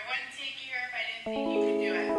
wouldn't take you here if I didn't think you could do it.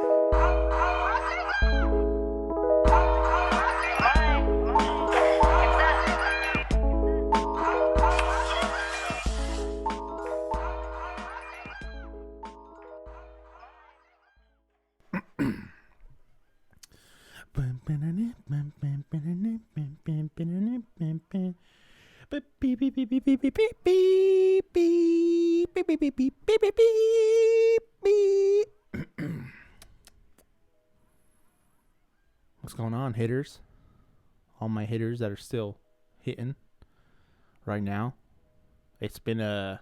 What's going on, hitters? All my hitters that are still hitting right now. It's been at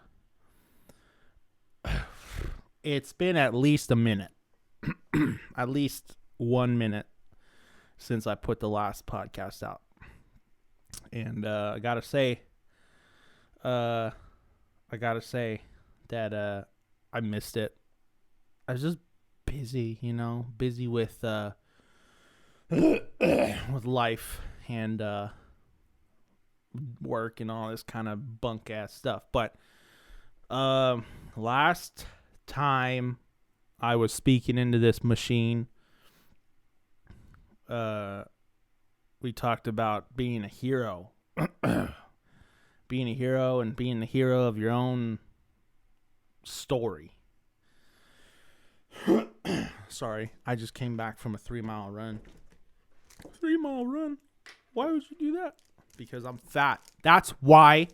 least a minute. At least 1 minute since I put the last podcast out. And I gotta say that I missed it. I was just busy, busy with with life and work and all this kind of bunk ass stuff. But last time I was speaking into this machine, we talked about being a hero. Being a hero and being the hero of your own story. Sorry, I just came back from a 3-mile run. 3-mile run? Why would you do that? Because I'm fat. That's why.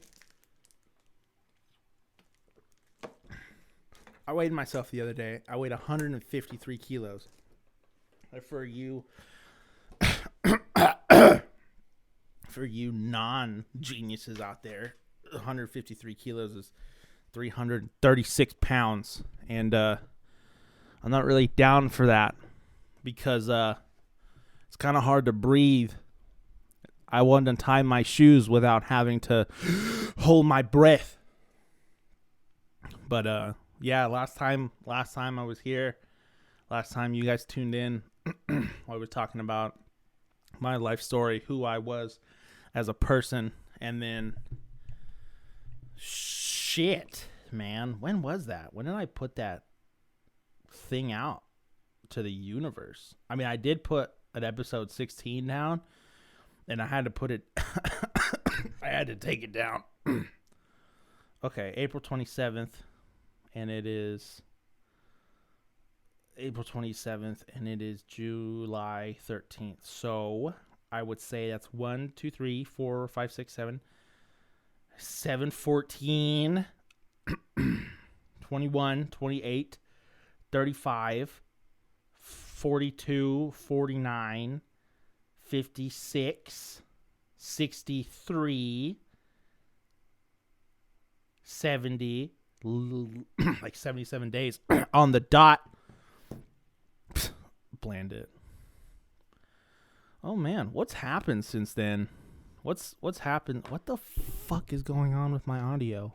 I weighed myself the other day. I weighed 153 kilos. For you non-geniuses out there, 153 kilos is 336 pounds. And I'm not really down for that because it's kind of hard to breathe. I wanted to tie my shoes without having to hold my breath. But yeah, last time I was here, last time you guys tuned in, I was talking about my life story, who I was as a person, and then shit, man, when was that? When did I put that thing out to the universe? I mean, I did put an episode 16 down, and I had to put it I had to take it down. Okay, April 27th, and it is April 27th, and it is July 13th. So I would say that's 1, 2, 3, 4, 5, 6, 7, 7, 14, 21, 28, 35, 42, 49, 56, 63, 70, like 77 days on the dot. Bland it. Oh man, what's happened since then? What's happened? What the fuck is going on with my audio?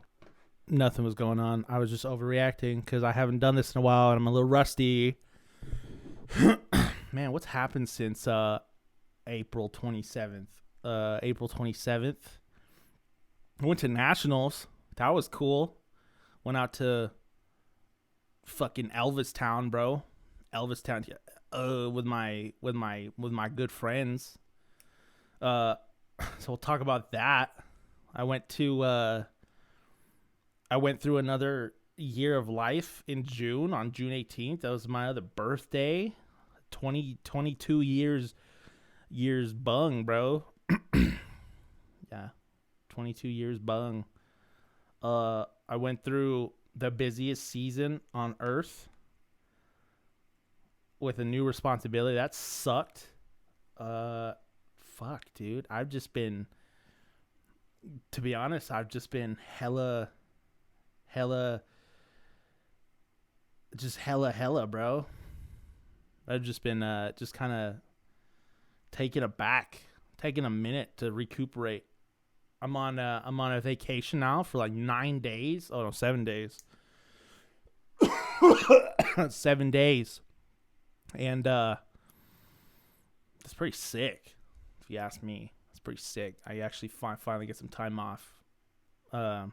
Nothing was going on. I was just overreacting because I haven't done this in a while and I'm a little rusty. Man, what's happened since April 27th? April 27th. I went to Nationals. That was cool. Went out to fucking Elvis Town, bro. Elvis Town, with my good friends. So we'll talk about that. I went through another year of life in June, on June 18th. That was my other birthday. 22 years bung, bro. Yeah. 22 years bung. I went through the busiest season on earth with a new responsibility. That sucked. Fuck, dude. To be honest, I've just been hella, bro. I've just been, just kind of taking a minute to recuperate. I'm on a vacation now for like 9 days. Oh no, 7 days. 7 days. And it's pretty sick, if you ask me. It's pretty sick. I actually finally get some time off. But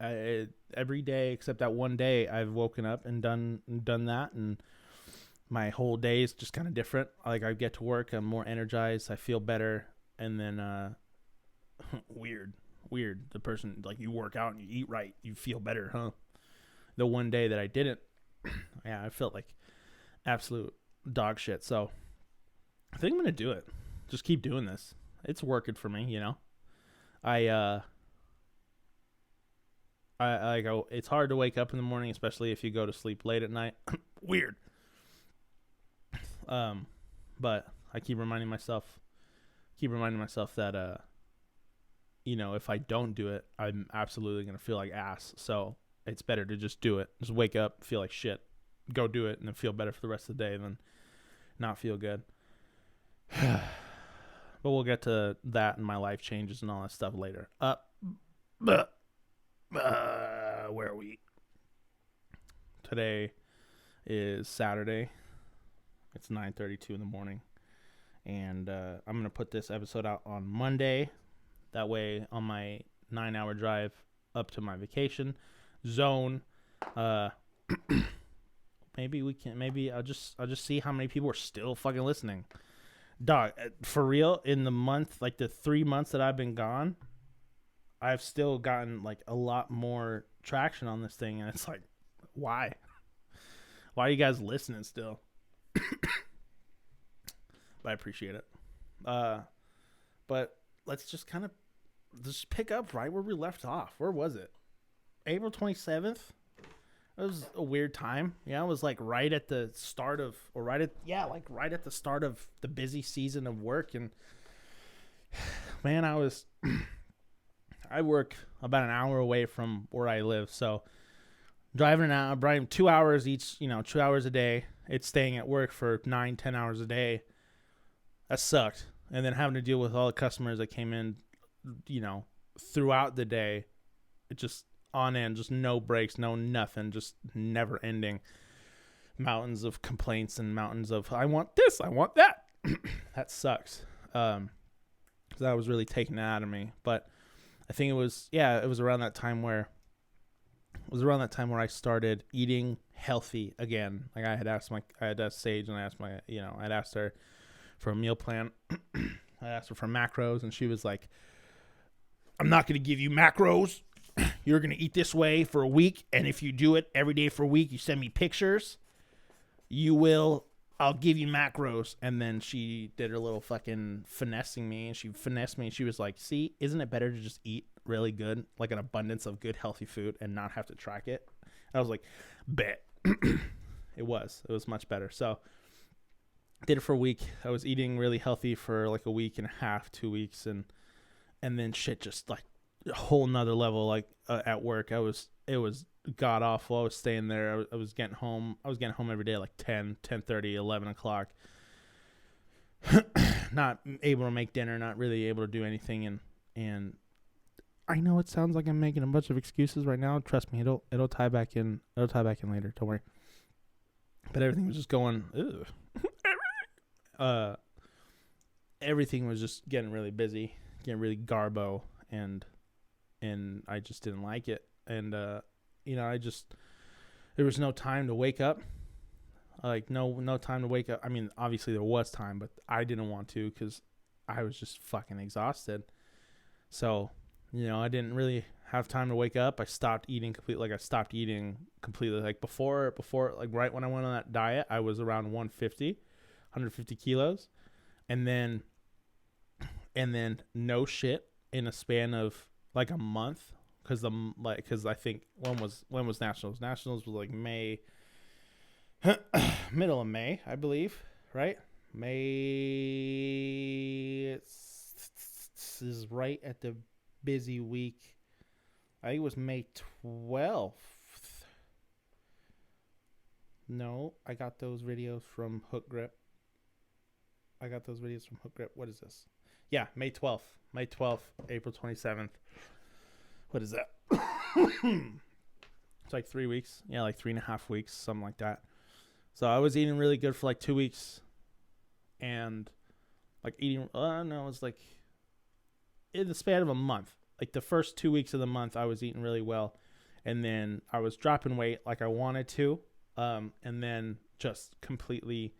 Every day except that one day, I've woken up and done that, and my whole day is just kind of different. Like, I get to work, I'm more energized, I feel better, and then weird. The person, like, you work out and you eat right, you feel better, huh? The one day that I didn't, yeah, I felt like absolute dog shit. So I think I'm gonna do it. Just keep doing this. It's working for me, you know. I go. It's hard to wake up in the morning, especially if you go to sleep late at night. Weird. But I keep reminding myself that if I don't do it, I'm absolutely gonna feel like ass. So it's better to just do it. Just wake up, feel like shit, go do it, and then feel better for the rest of the day than not feel good. But we'll get to that and my life changes and all that stuff later. Where are we? Today is Saturday. It's 9:32 in the morning, and I'm gonna put this episode out on Monday. That way, on my 9-hour drive up to my vacation zone, maybe I'll just see how many people are still fucking listening. Dog, for real, in the month, like the 3 months that I've been gone, I've still gotten like a lot more traction on this thing, and it's like, why are you guys listening still? But I appreciate it. But let's just kind of just pick up right where we left off. Where was it? April 27th. It was a weird time. Yeah, it was like right at the start of, right at the start of the busy season of work. And man, I work about an hour away from where I live. So driving 2 hours each, 2 hours a day. It's staying at work for 9-10 hours a day. That sucked. And then having to deal with all the customers that came in, throughout the day. It just on end, just no breaks, no nothing, just never ending. Mountains of complaints and mountains of, I want this, I want that. That sucks. Because that was really taken out of me. But I think it was around that time where I started eating healthy again. Like I had asked Sage, and I'd asked her for a meal plan. I asked her for macros, and she was like, I'm not going to give you macros. You're going to eat this way for a week, and if you do it every day for a week, you send me pictures, I'll give you macros. And then she did her little fucking finessing me, and she finessed me, and she was like, see, isn't it better to just eat really good, like an abundance of good, healthy food, and not have to track it? I was like, bet. It was much better. So did it for a week. I was eating really healthy for like a week and a half, 2 weeks, and then shit just like a whole nother level. Like at work, it was god awful. I was staying there. I was getting home every day at like 10:30, 11 o'clock. Not able to make dinner, not really able to do anything, and I know it sounds like I'm making a bunch of excuses right now. Trust me, it'll tie back in. It'll tie back in later. Don't worry. But everything was just going. Everything was just getting really busy, getting really garbo, and I just didn't like it. And there was no time to wake up. Like no time to wake up. I mean, obviously there was time, but I didn't want to because I was just fucking exhausted. So, I didn't really have time to wake up. I stopped eating completely. Like before, like right when I went on that diet, I was around 150 kilos. And then no shit in a span of like a month. Cause I think when was Nationals? Nationals was like May, middle of May, I believe, right? May is right at the busy week. I think it was May 12th. No, I got those videos from Hook Grip. What is this? Yeah, May 12th. April 27th. What is that? It's like 3 weeks. Yeah, like 3.5 weeks, something like that. So I was eating really good for like 2 weeks. And like it was like in the span of a month. Like the first 2 weeks of the month, I was eating really well. and then I was dropping weight like I wanted to, and then just completely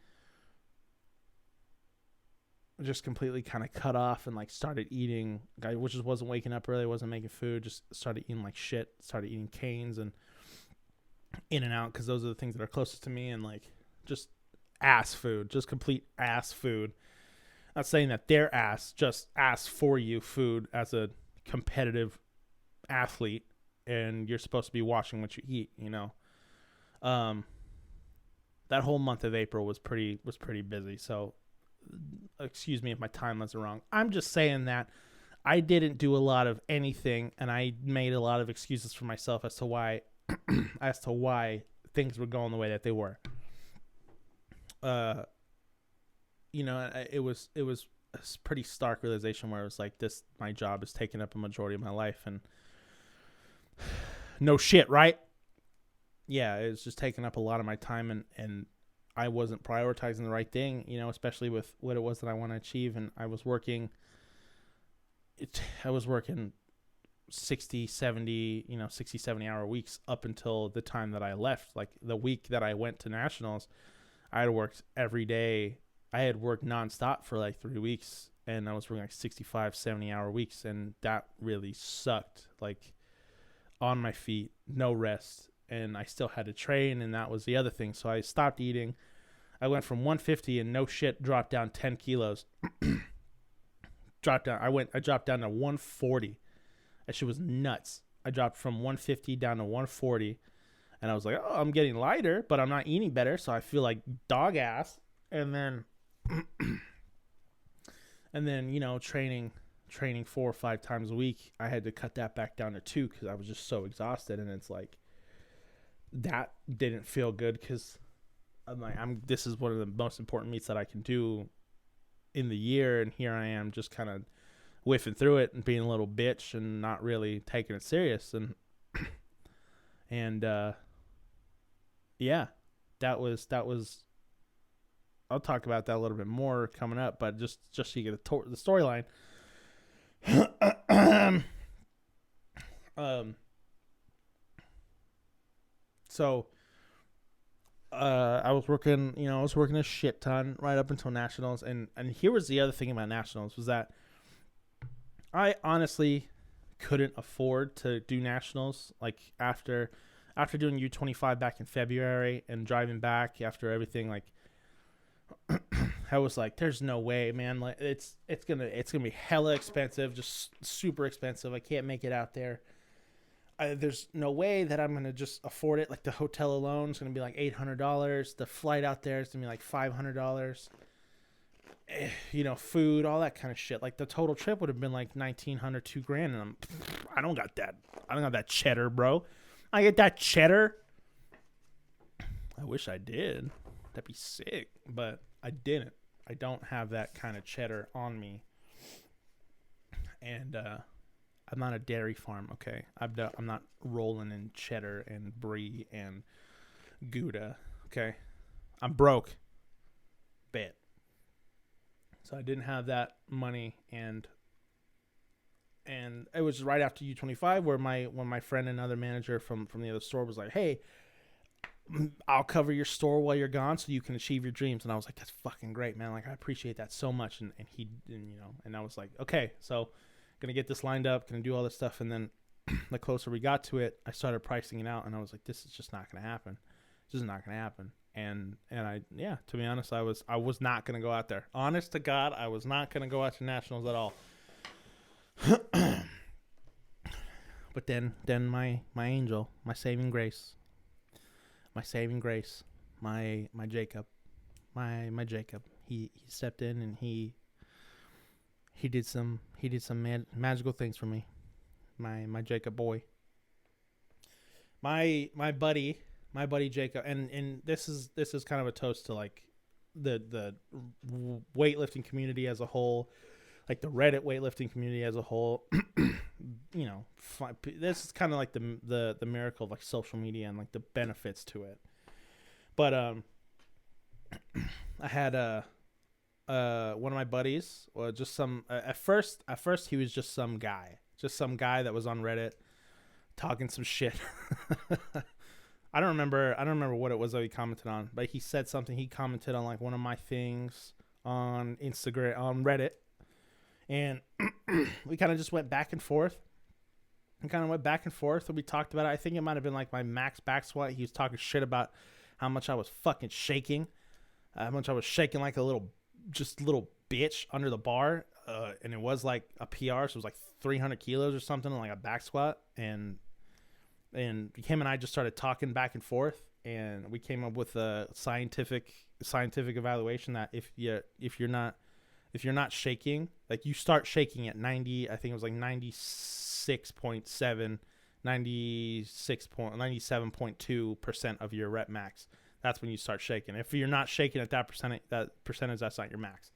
kind of cut off and like started eating. I just wasn't waking up early, wasn't making food, just started eating like shit, started eating canes and In and Out, because those are the things that are closest to me, and like just ass food, just complete ass food. Not saying that they're ass, just ass for you food as a competitive athlete, and you're supposed to be watching what you eat, you know. That whole month of April was pretty busy. So excuse me if my timelines are wrong. I'm just saying that I didn't do a lot of anything, and I made a lot of excuses for myself as to why things were going the way that they were. You know, it was a pretty stark realization where it was like, my job is taking up a majority of my life, and no shit, right? Yeah, it was just taking up a lot of my time, and I wasn't prioritizing the right thing, you know, especially with what it was that I want to achieve. And I was working 60, 70 hour weeks up until the time that I left. Like the week that I went to nationals, I had worked every day. I had worked nonstop for like 3 weeks, and I was working like 65, 70 hour weeks. And that really sucked, like on my feet, no rest. And I still had to train, and that was the other thing. So I stopped eating. I went from 150 and no shit dropped down 10 kilos. I dropped down to 140. That shit was nuts. I dropped from 150 down to 140, and I was like, oh, I'm getting lighter, but I'm not eating better, so I feel like dog ass. And then, you know, training 4 or 5 times a week, I had to cut that back down to 2 because I was just so exhausted. And it's like, that didn't feel good, because I'm like, this is one of the most important meets that I can do in the year, and here I am just kind of whiffing through it and being a little bitch and not really taking it serious. And yeah, that was I'll talk about that a little bit more coming up, but just so you get the storyline. So I was working a shit ton right up until nationals, and here was the other thing about nationals, was that I honestly couldn't afford to do nationals. Like after doing U25 back in February and driving back after everything, like I was like, there's no way, man. Like it's gonna be hella expensive, just super expensive. I can't make it out there. There's no way that I'm gonna just afford it. Like the hotel alone is gonna be like $800. The flight out there is gonna be like $500. You know, food, all that kind of shit. Like the total trip would have been like $1,900, $2,000, and I don't got that. I don't got that cheddar, bro. I get that cheddar. I wish I did. That'd be sick, but I didn't. I don't have that kind of cheddar on me, and I'm not a dairy farm, okay? I'm not rolling in cheddar and brie and Gouda, okay? I'm broke. Bet. So I didn't have that money, and it was right after U25 where my friend and other manager from the other store was like, hey, I'll cover your store while you're gone so you can achieve your dreams. And I was like, that's fucking great, man. Like, I appreciate that so much. And I was like, okay, so gonna get this lined up, gonna do all this stuff. And then the closer we got to it, I started pricing it out, and I was like, this is just not gonna happen. This is not gonna happen. And to be honest, I was not gonna go out there. Honest to God, I was not gonna go out to nationals at all. But then my angel, my saving grace, my Jacob, my Jacob, he stepped in, and he did some magical things for me. My Jacob boy. My buddy Jacob, and this is kind of a toast to like the weightlifting community as a whole, like the Reddit weightlifting community as a whole. You know, this is kind of like the miracle of like social media and like the benefits to it. But I had one of my buddies, or just some at first he was just some guy that was on Reddit talking some shit. I don't remember what it was that he commented on, but he said something. He commented on like one of my things on Instagram, on Reddit, and we kind of just went back and forth. We talked about it. I think it might have been like my max back squat. He was talking shit about how much I was fucking shaking, how much I was shaking like a little bitch under the bar. And it was like a PR, so it was like 300 kilos or something, like a back squat. And him and I just started talking back and forth, and we came up with a scientific evaluation that if you're not shaking, like you start shaking at 90, I think it was like 96.7, 97.2% of your rep max. That's when you start shaking. If you're not shaking at that percentage, that's not your max.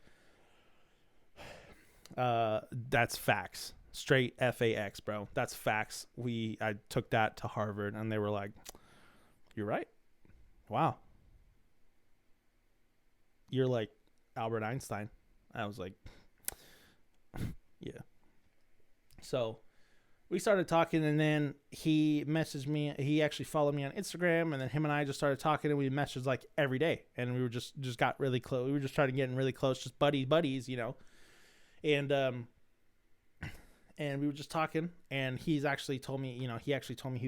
That's facts. Straight FAX, bro. That's facts. I took that to Harvard, and they were like, "You're right. Wow. You're like Albert Einstein." I was like, "Yeah." So we started talking, and then he messaged me. He actually followed me on Instagram, and then him and I just started talking, and we messaged like every day, and we were just got really close. We were just trying to get really close, just buddies, you know. And we were just talking, and he actually told me he was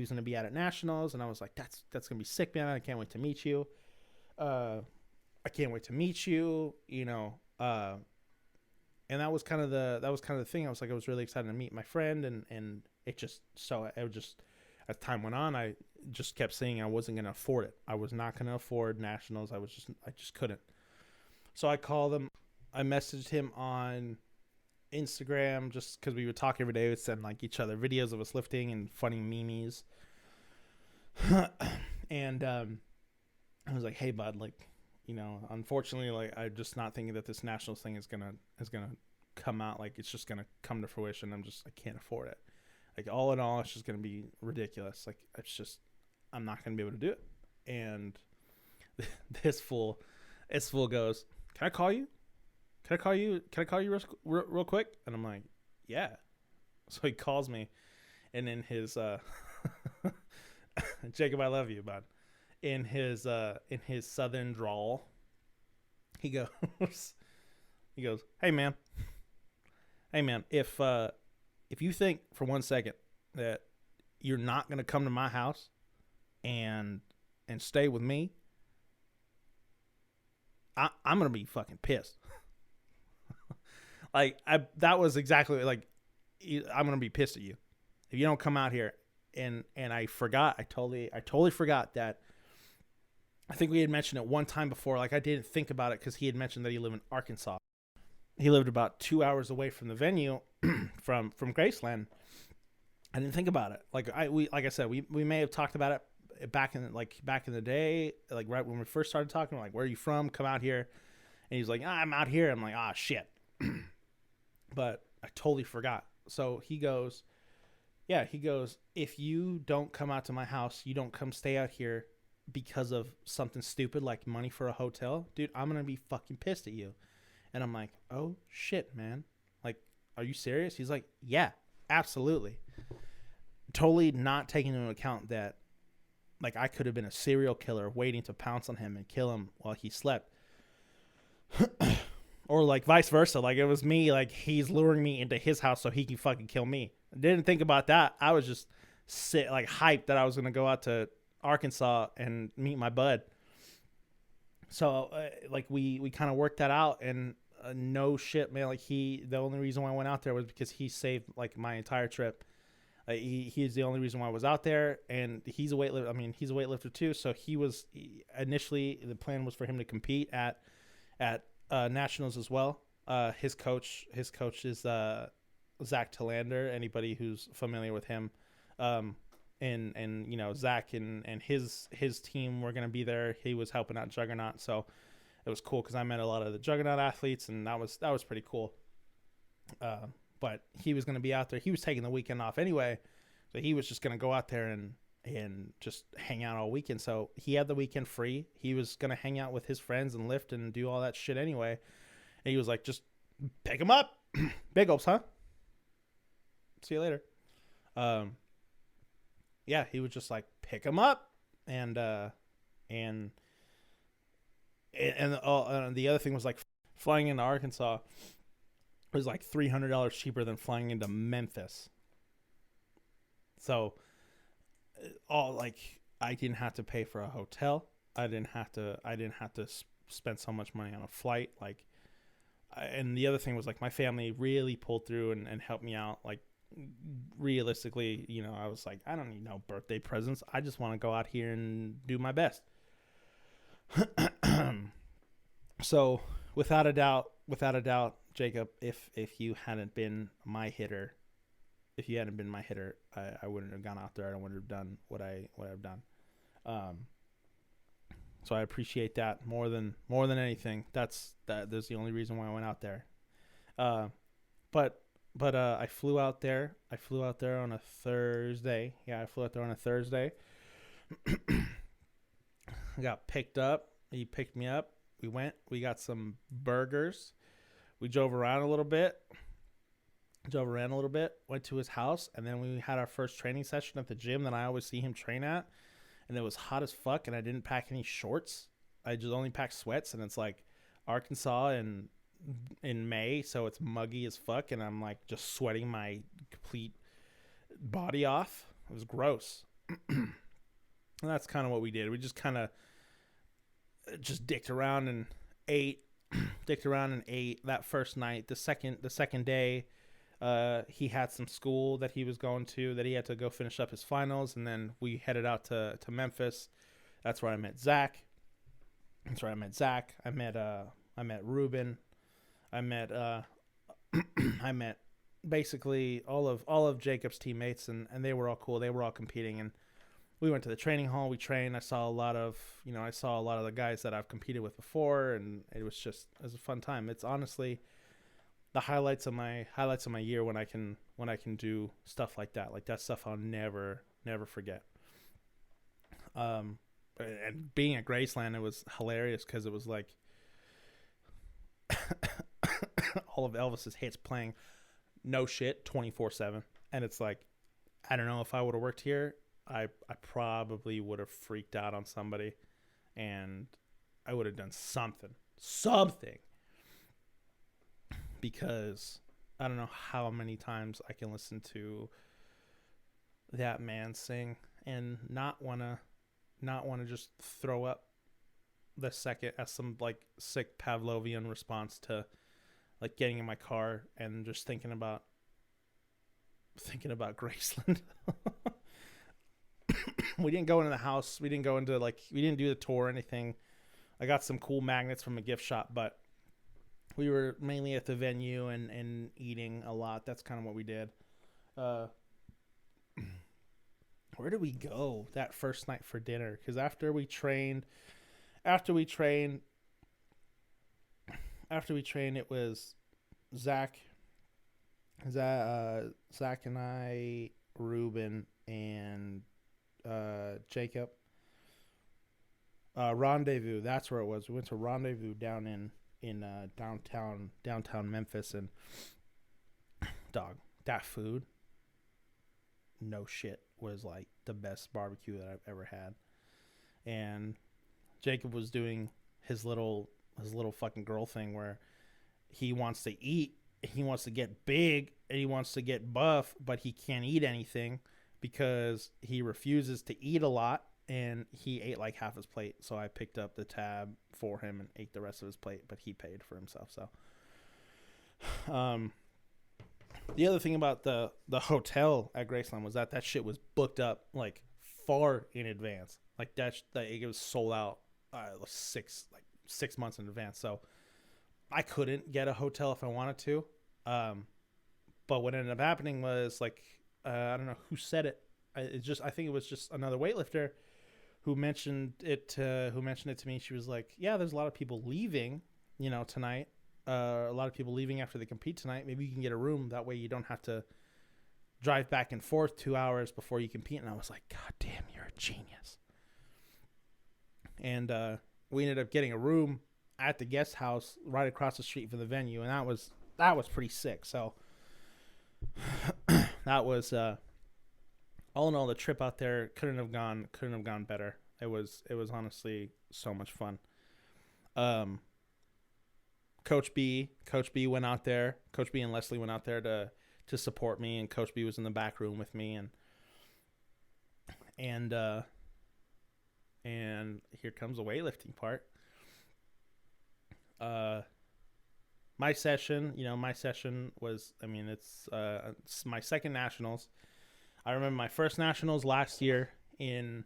going to be out at Nationals, and I was like, that's going to be sick, man. I can't wait to meet you. You know. And that was kind of the thing. I was like, I was really excited to meet my friend, and it just as time went on, I just kept saying I wasn't going to afford it. I was not going to afford Nationals. I just couldn't. So I called him. I messaged him on Instagram just because we would talk every day. We'd send like each other videos of us lifting and funny memes. And I was like, hey bud, like, you know, unfortunately, like, I'm just not thinking that this Nationals thing is gonna come out, like it's just gonna come to fruition. I can't afford it. Like, all in all, it's just gonna be ridiculous. Like, I'm not gonna be able to do it. And this fool goes, can I call you real quick? And I'm like, yeah. So he calls me, and in his Jacob, I love you, bud. In his southern drawl, he goes, hey man, if you think for 1 second that you're not gonna come to my house and stay with me, I'm gonna be fucking pissed. That was exactly like, I'm gonna be pissed at you if you don't come out here. And I totally forgot that. I think we had mentioned it one time before. Like, I didn't think about it because he had mentioned that he lived in Arkansas. He lived about 2 hours away from the venue, from Graceland. I didn't think about it. Like I said, we may have talked about it back in the day, like right when we first started talking. We're like, where are you from? Come out here. And he's like, I'm out here. I'm like, shit. But I totally forgot. So he goes, if you don't come out to my house, you don't come stay out here because of something stupid like money for a hotel, dude, I'm gonna be fucking pissed at you. And I'm like, oh shit, man. Like, are you serious? He's like, yeah, absolutely. Totally not taking into account that, like, I could have been a serial killer waiting to pounce on him and kill him while he slept. Or like vice versa. Like, it was me, like, he's luring me into his house so he can fucking kill me. Didn't think about that. I was just hyped that I was going to go out to Arkansas and meet my bud. So we kind of worked that out, and no shit, man. Like, the only reason why I went out there was because he saved like my entire trip. He's the only reason why I was out there, and he's a weightlifter. I mean, he's a weightlifter too. So initially the plan was for him to compete at Nationals as well. His coach is Zach Talander. Anybody who's familiar with him, and you know, Zach and his team were gonna be there. He was helping out Juggernaut, so it was cool because I met a lot of the Juggernaut athletes, and that was pretty cool. But he was gonna be out there. He was taking the weekend off anyway, so he was just gonna go out there and just hang out all weekend. So he had the weekend free. He was gonna hang out with his friends and lift and do all that shit anyway. And he was like, just pick him up. Big ups, huh? See you later. yeah, he would just like pick him up, and and the other thing was like flying into Arkansas was like $300 cheaper than flying into Memphis. So all like I didn't have to pay for a hotel. I didn't have to spend so much money on a flight. Like, and the other thing was like my family really pulled through and helped me out. Like, realistically, I was like, I don't need no birthday presents. I just want to go out here and do my best. So, without a doubt, Jacob, if you hadn't been my hitter, I wouldn't have gone out there. I wouldn't have done what I've done. Um, so I appreciate that more than anything. That's the only reason why I went out there. Uh, but I flew out there. I flew out there on a Thursday. Yeah, I flew out there on a Thursday. I got picked up. He picked me up. We went. We got some burgers. We drove around a little bit. Went to his house, and then we had our first training session at the gym that I always see him train at. And it was hot as fuck, and I didn't pack any shorts. I just only packed sweats, and it's like Arkansas in May, so it's muggy as fuck, and I'm like just sweating my complete body off. It was gross. And that's kind of what we did. We just kind of just dicked around and ate. That first night. The second day, he had some school that he was going to, that he had to go finish up his finals, and then we headed out to Memphis. That's where I met Zach. I met Ruben. I met basically all of Jacob's teammates, and they were all cool. They were all competing, and we went to the training hall. We trained. I saw a lot of the guys that I've competed with before, and it was a fun time. It's honestly the highlights of my year when I can do stuff like that. Like, that stuff I'll never forget. And being at Graceland, it was hilarious because it was like all of Elvis's hits playing, no shit, 24/7. And it's like, I don't know, if I would have worked here, I probably would have freaked out on somebody, and I would have done something, because I don't know how many times I can listen to that man sing and not wanna just throw up the second, as some like sick Pavlovian response to like getting in my car and just thinking about Graceland. We didn't go into the house. We didn't do the tour or anything. I got some cool magnets from a gift shop, but we were mainly at the venue and eating a lot. That's kind of what we did. Where did we go that first night for dinner? Because after we trained, it was Zach and I, Ruben, and Jacob. Rendezvous, that's where it was. We went to Rendezvous down in downtown Memphis, and dog, that food, no shit, was like the best barbecue that I've ever had. And Jacob was doing his little fucking girl thing where he wants to eat, he wants to get big, and he wants to get buff, but he can't eat anything because he refuses to eat a lot, and he ate like half his plate. So I picked up the tab for him and ate the rest of his plate, but he paid for himself. So the other thing about the hotel at Graceland was that shit was booked up like far in advance. Like it was sold out 6 months in advance. So I couldn't get a hotel if I wanted to. But what ended up happening was like, I don't know who said it. I think it was just another weightlifter who mentioned it to me. She was like, yeah, there's a lot of people leaving, tonight. A lot of people leaving after they compete tonight. Maybe you can get a room. That way you don't have to drive back and forth 2 hours before you compete. And I was like, God damn, you're a genius. And we ended up getting a room at the guest house right across the street from the venue. And that was pretty sick. So that was all in all, the trip out there couldn't have gone better. It was honestly so much fun. Um, Coach B went out there. Coach B and Leslie went out there to support me, and Coach B was in the back room with me, and and here comes the weightlifting part. Uh, my session was, I mean, it's my second nationals. I remember my first nationals last year in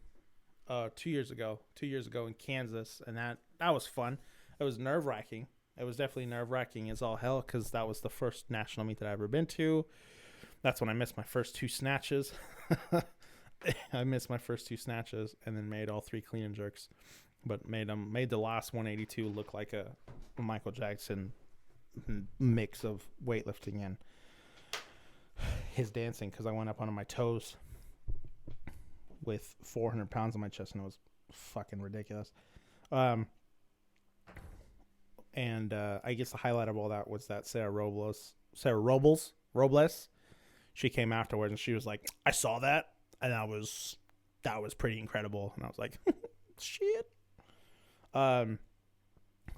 2 years ago in Kansas, and that was fun. It was nerve wracking. It was definitely nerve wracking as all hell because that was the first national meet that I've ever been to. That's when I missed my first two snatches. I missed my first two snatches and then made all three clean and jerks, but made the last 182 look like a Michael Jackson mix of weightlifting and his dancing because I went up onto my toes with 400 pounds on my chest and it was fucking ridiculous. And I guess the highlight of all that was that Sarah Robles, she came afterwards and she was like, I saw that and that was pretty incredible. And I was like, shit.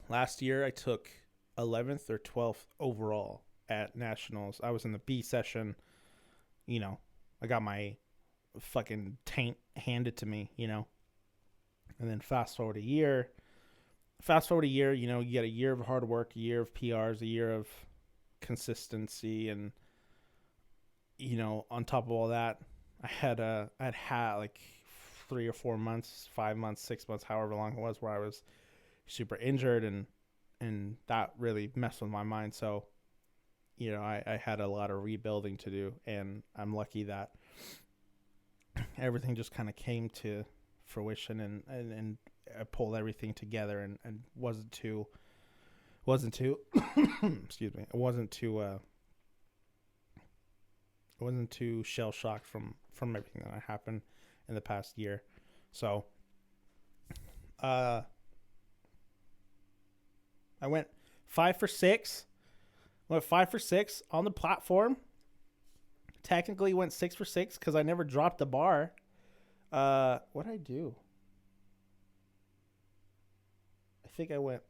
Last year I took 11th or 12th overall at nationals. I was in the B session. You know, I got my fucking taint handed to me, you know. And then fast forward a year, you know, you get a year of hard work, a year of PRs, a year of consistency, and you know, on top of all that, I had like 3 or 4 months, 5 months, 6 months, however long it was, where I was super injured, and that really messed with my mind. So, you know, I had a lot of rebuilding to do, and I'm lucky that everything just kind of came to fruition, and I pulled everything together, and wasn't too excuse me, it wasn't too shell shocked from everything that happened in the past year. So I went 5 for 6. Went 5 for 6 on the platform. Technically went 6 for 6 because I never dropped the bar. What did I do? I think I went.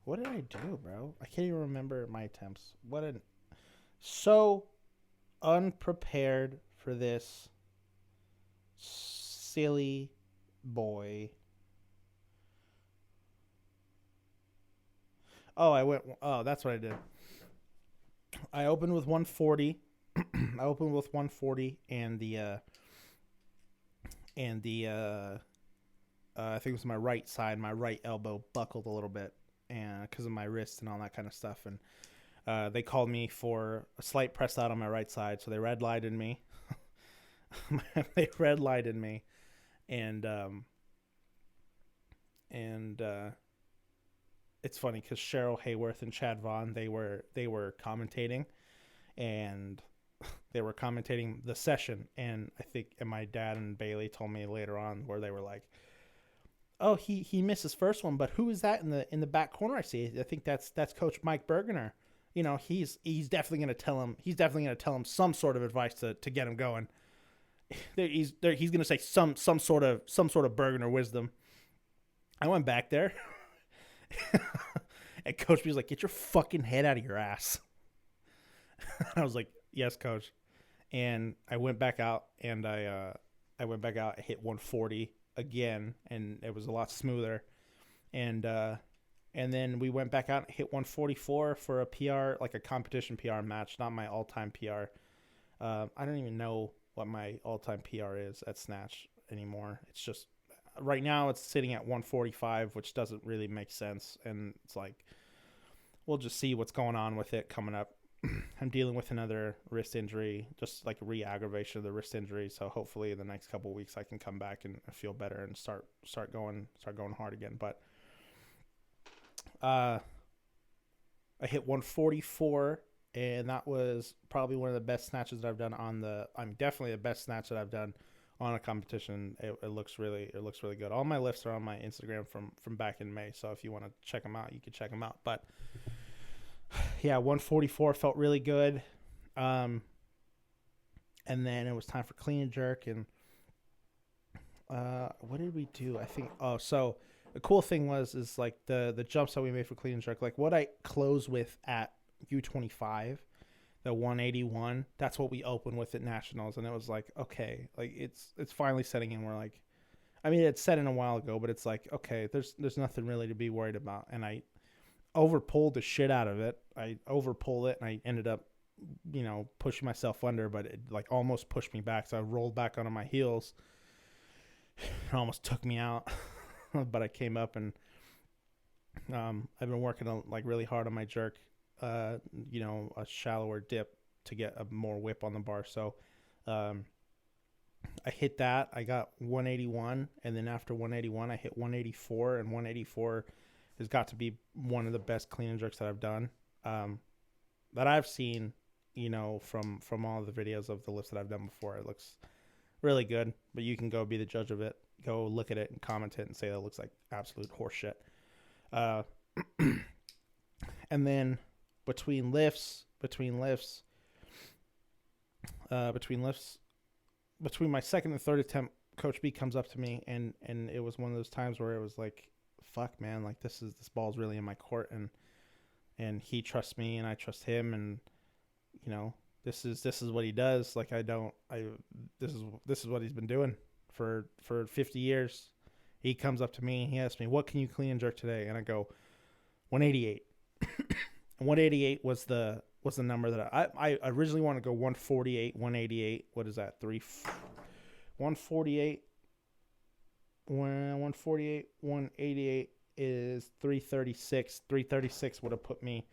What did I do, bro? I can't even remember my attempts. So unprepared for this silly boy. Oh, that's what I did. I opened with 140. And I think it was my right side, my right elbow buckled a little bit, and because of my wrist and all that kind of stuff. And they called me for a slight press out on my right side, so they red lighted me. And it's funny because Cheryl Hayworth and Chad Vaughn, they were commentating, and they were commentating the session. And my dad and Bailey told me later on where they were like, "Oh, he missed his first one, but who is that in the back corner? I see. I think that's Coach Mike Bergener. You know, he's definitely going to tell him. He's definitely going to tell him some sort of advice to get him going. He's going to say some sort of Bergener wisdom." I went back there, and Coach B was like, "Get your fucking head out of your ass." I was like, "Yes, Coach." And I went back out, and I hit 140 again, and it was a lot smoother. And then we went back out and hit 144 for a PR, like a competition PR match, not my all-time PR. I don't even know what my all-time PR is at Snatch anymore. It's just, right now it's sitting at 145, which doesn't really make sense. And it's like, we'll just see what's going on with it coming up. I'm dealing with another wrist injury, just like a re-aggravation of the wrist injury. So hopefully in the next couple of weeks I can come back and feel better and start going hard again. But I hit 144, and that was probably one of the best snatches that I've done definitely the best snatch that I've done on a competition. It looks really good. All my lifts are on my Instagram from back in May. So if you want to check them out, you can check them out. But yeah, 144 felt really good. And then it was time for clean and jerk. And what did we do? I think. Oh, so the cool thing is like the jumps that we made for clean and jerk, like what I close with at U25, the 181. That's what we opened with at nationals, and it was like, okay, like it's finally setting in. We're like, I mean, it's set in a while ago, but it's like, okay, there's nothing really to be worried about. And I overpulled the shit out of it. I overpulled it, and I ended up, pushing myself under, but it like almost pushed me back. So I rolled back onto my heels. It almost took me out, but I came up, and I've been working on like really hard on my jerk. A shallower dip to get a more whip on the bar. So I hit that. I got 181, and then after 181, I hit 184, and 184 has got to be one of the best clean and jerks that I've done, that I've seen, from all the videos of the lifts that I've done before. It looks really good, but you can go be the judge of it. Go look at it and comment it and say that it looks like absolute horseshit. And then between my second and third attempt, Coach B comes up to me, and it was one of those times where it was like, fuck, man, like this ball's really in my court, and he trusts me and I trust him, and this is what he does. Like this is what he's been doing for 50 years. He comes up to me and he asks me, what can you clean and jerk today? And I go 188. And 188 was the number that I originally wanted to go 148, 188. What is that? 148, 188 is 336. 336 would have put me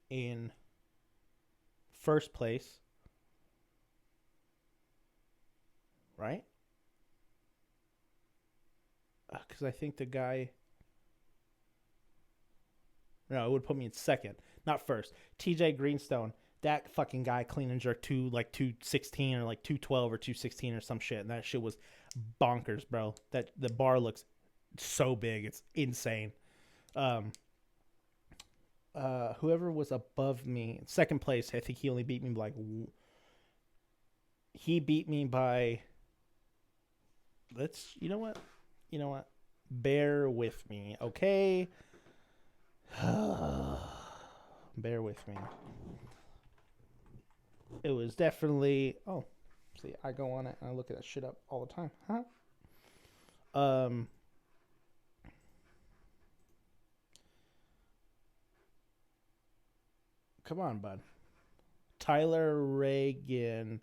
in first place, right? Because I think the guy... No, it would put me in second, not first. TJ Greenstone, that fucking guy clean and jerk like 216 or like 212 or 216 or some shit. And that shit was bonkers, bro. That the bar looks so big. It's insane. Whoever was above me, second place, I think he only beat me by he beat me by, you know what? Bear with me, okay? Bear with me. It was definitely... Oh, see, I go on it and I look at that shit up all the time. Huh? Come on, bud. Tyler Reagan.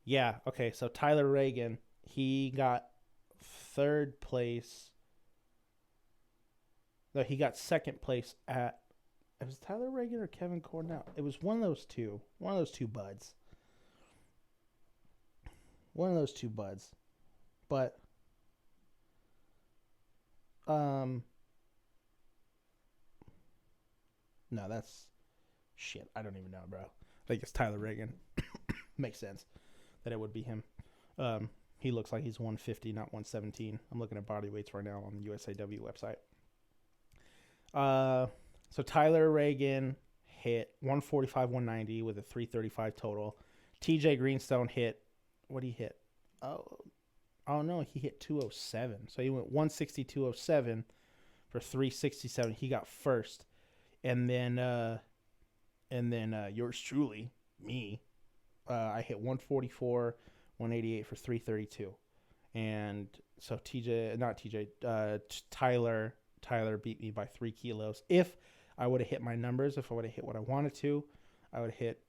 Yeah, okay, so Tyler Reagan, he got third place. No, he got second place at... It was Tyler Reagan or Kevin Cornell. It was one of those two. One of those two buds. But no, that's shit. I don't even know, bro. I think it's Tyler Reagan. Makes sense that it would be him. He looks like he's 150, not 117. I'm looking at body weights right now on the USAW website. So Tyler Reagan hit 145, 190 with a 335 total. TJ Greenstone hit, what did he hit? Oh no, he hit 207. So he went 160, 207 for 367. He got first. And then yours truly, me, I hit 144, 188 for 332. And so Tyler beat me by 3 kilos. If I would have hit my numbers, if I would have hit what I wanted to, I would have hit,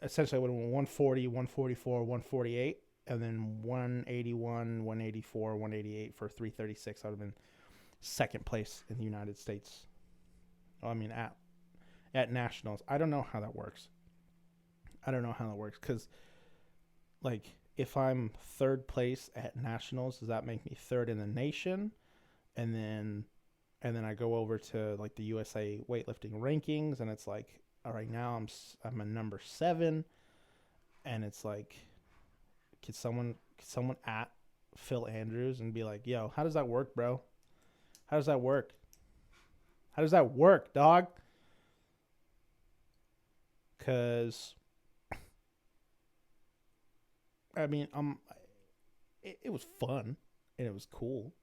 essentially I would have went 140, 144, 148, and then 181, 184, 188 for 336. I would have been second place in the United States. I mean, at nationals. I don't know how that works. Because, like, if I'm third place at nationals, does that make me third in the nation? And then I go over to like the USA weightlifting rankings, and it's like, all right, now I'm a number 7, and it's like, could someone at Phil Andrews and be like, yo, how does that work, bro? How does that work, dog? Because I mean, it was fun and it was cool.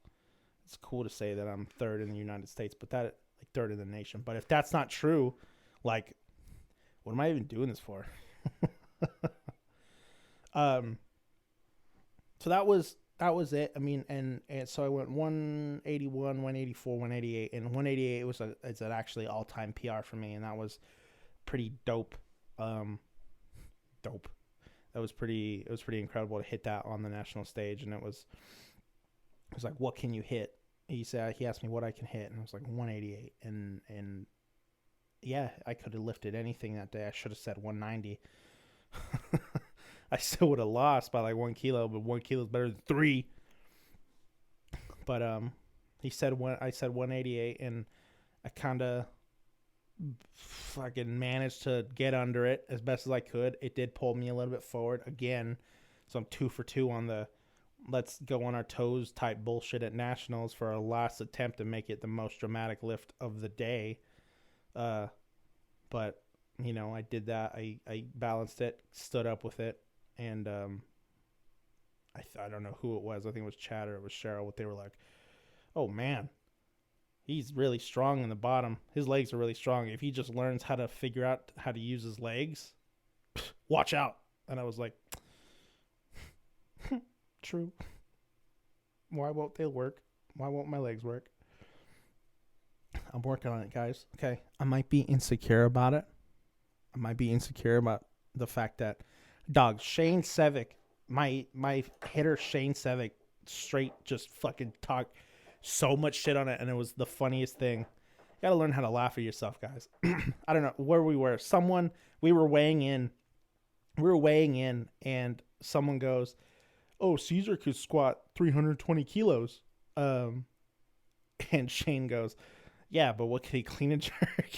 It's cool to say that I'm third in the United States, but that like third in the nation. But if that's not true, like, what am I even doing this for? um, so that was it. I mean, and so I went 181, 184, 188, and 188 was it's an actually all time PR for me, and that was pretty dope. Dope. That was pretty. It was pretty incredible to hit that on the national stage, and it was like, what can you hit? He asked me what I can hit, and I was like 188, and yeah, I could have lifted anything that day. I should have said 190. I still would have lost by like 1 kilo, but 1 kilo is better than 3. But I said 188, and I kind of fucking managed to get under it as best as I could. It did pull me a little bit forward again, so I'm 2 for 2 on the let's go on our toes type bullshit at nationals for our last attempt to make it the most dramatic lift of the day. But you know, I did that. I balanced it, stood up with it, and I don't know who it was. I think it was Chad or it was Cheryl. What they were like, oh man, he's really strong in the bottom. His legs are really strong. If he just learns how to figure out how to use his legs, watch out. And I was like, true. Why won't they work? Why won't my legs work? I'm working on it, guys. Okay. I might be insecure about it. I might be insecure about the fact that, dog, Shane Sevick, my hitter Shane Sevick, straight just fucking talk so much shit on it, and it was the funniest thing. You gotta learn how to laugh at yourself, guys. I don't know where we were. We were weighing in, and someone goes, oh, Caesar could squat 320 kilos. And Shane goes, yeah, but what can he clean and jerk?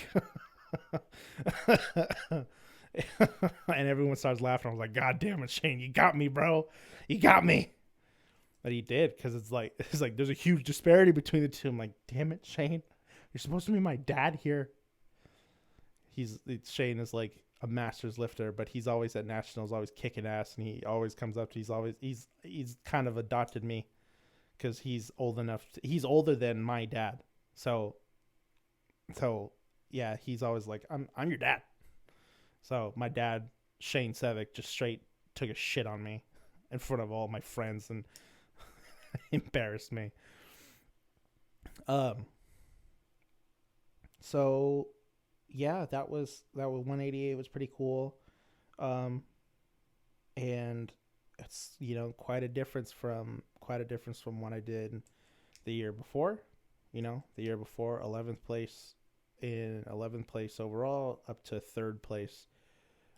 And everyone starts laughing. I was like, God damn it, Shane, you got me, bro. You got me. But he did, because it's like there's a huge disparity between the two. I'm like, damn it, Shane. You're supposed to be my dad here. Shane is like a master's lifter, but he's always at nationals, always kicking ass, and he always comes up to he's kind of adopted me because he's older than my dad. So yeah, he's always like, I'm your dad. So my dad, Shane Sevick, just straight took a shit on me in front of all my friends and embarrassed me. So yeah, that was 188 was pretty cool. And it's, you know, quite a difference from what I did the year before. You know, the year before, 11th place overall, up to 3rd place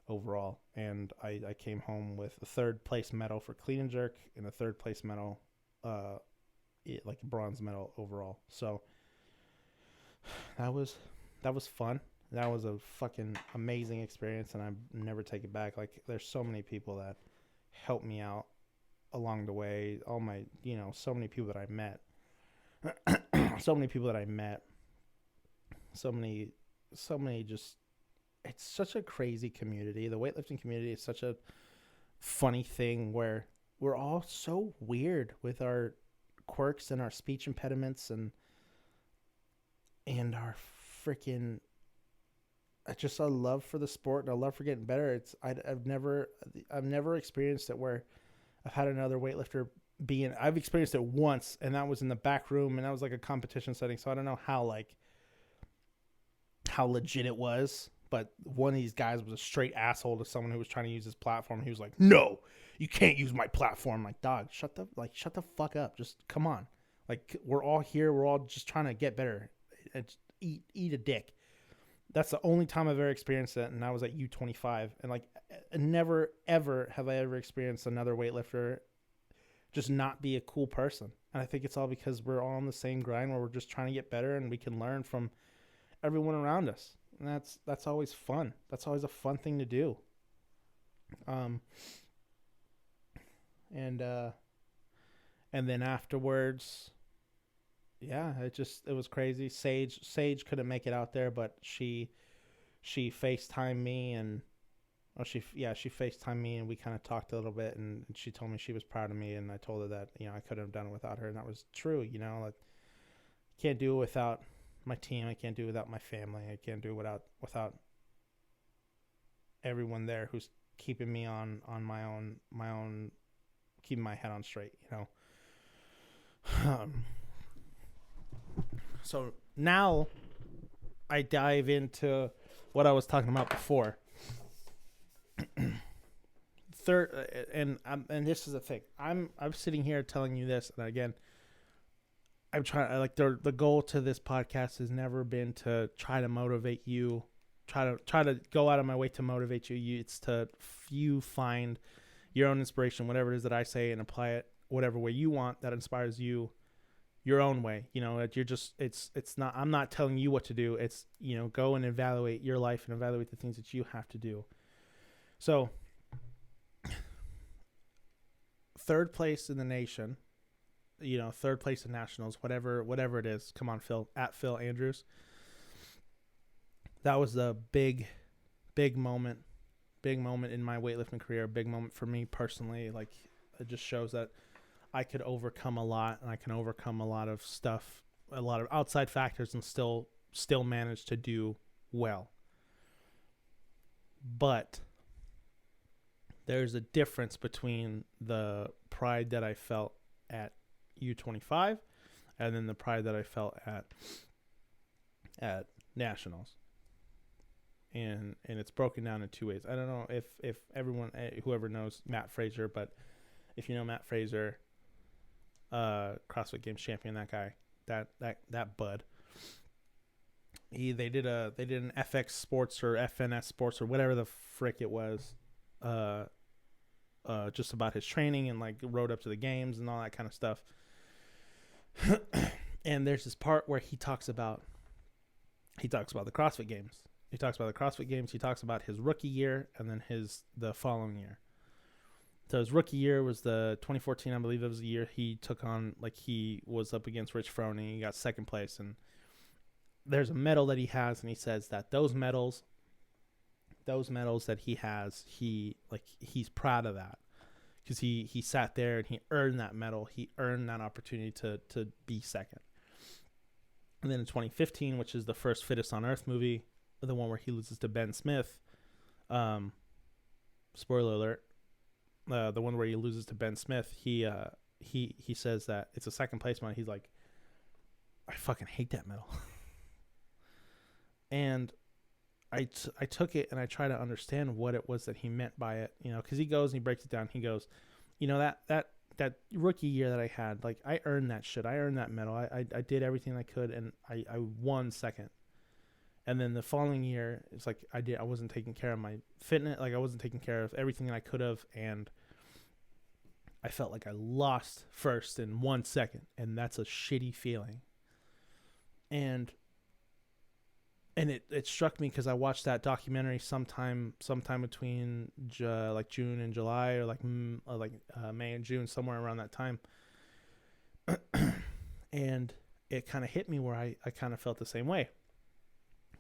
overall, and I came home with a 3rd place medal for clean and jerk and a 3rd place medal, like a bronze medal overall. So that was fun. That was a fucking amazing experience, and I never take it back. Like, there's so many people that helped me out along the way. All my, you know, so many people that I met. So many just, it's such a crazy community. The weightlifting community is such a funny thing where we're all so weird with our quirks and our speech impediments and our freaking just a love for the sport and a love for getting better. I've never experienced it where I've had another weightlifter I've experienced it once, and that was in the back room, and that was like a competition setting. So I don't know how legit it was, but one of these guys was a straight asshole to someone who was trying to use his platform. He was like, "No, you can't use my platform." I'm like, dog, shut the fuck up. Just come on. Like, we're all here. We're all just trying to get better. Eat a dick. That's the only time I've ever experienced it, and I was at U25. And like, never ever have I ever experienced another weightlifter just not be a cool person. And I think it's all because we're all on the same grind where we're just trying to get better, and we can learn from everyone around us. And that's always fun. That's always a fun thing to do. And then afterwards, yeah, it was crazy. Sage couldn't make it out there, but she FaceTimed me, and she FaceTimed me and we kind of talked a little bit, and she told me she was proud of me, and I told her that I couldn't have done it without her, and that was true. Like, I can't do it without my team. I can't do it without my family. I can't do it without everyone there who's keeping me on my own, keeping my head on straight. So now I dive into what I was talking about before. Third, and this is the thing. I'm sitting here telling you this, and again, I'm trying. Like, the goal to this podcast has never been to try to motivate you, try to go out of my way to motivate you. It's to you find your own inspiration, whatever it is that I say, and apply it whatever way you want that inspires you, your own way. That you're just it's not. I'm not telling you what to do. It's go and evaluate your life and evaluate the things that you have to do. So, third place in the nation. Third place in nationals, whatever it is. Come on, Phil, at Phil Andrews. That was a big moment in my weightlifting career, a big moment for me personally. Like, it just shows that I could overcome a lot, and I can overcome a lot of stuff, a lot of outside factors, and still manage to do well. But there's a difference between the pride that I felt at U25 and then the pride that I felt at nationals. And it's broken down in two ways. I don't know if everyone, whoever knows Matt Fraser, but if you know Matt Fraser, CrossFit Games champion, that guy, that bud, they did an FX Sports or FNS Sports or whatever the frick it was, just about his training and like rode up to the games and all that kind of stuff. And there's this part where he talks about the CrossFit Games. He talks about the CrossFit Games. He talks about his rookie year and then the following year. So his rookie year was the 2014, I believe it was the year he took on, like, he was up against Rich Froning. He got second place, and there's a medal that he has, and he says that those medals that he has, he's proud of that because he sat there and he earned that medal. He earned that opportunity to be second. And then in 2015, which is the first Fittest on Earth movie, the one where he loses to Ben Smith, spoiler alert, the one where he loses to Ben Smith, he says that it's a second place medal. He's like, I fucking hate that medal. And I took it and I try to understand what it was that he meant by it, because he goes and he breaks it down. He goes, that rookie year that I had, like, I earned that shit. I earned that medal. I did everything I could, and I won second. And then the following year, it's like I wasn't taking care of my fitness. Like, I wasn't taking care of everything that I could have, and I felt like I lost first and won second, and that's a shitty feeling. And it struck me because I watched that documentary sometime between like June and July, or like May and June, somewhere around that time. And it kind of hit me where I kind of felt the same way.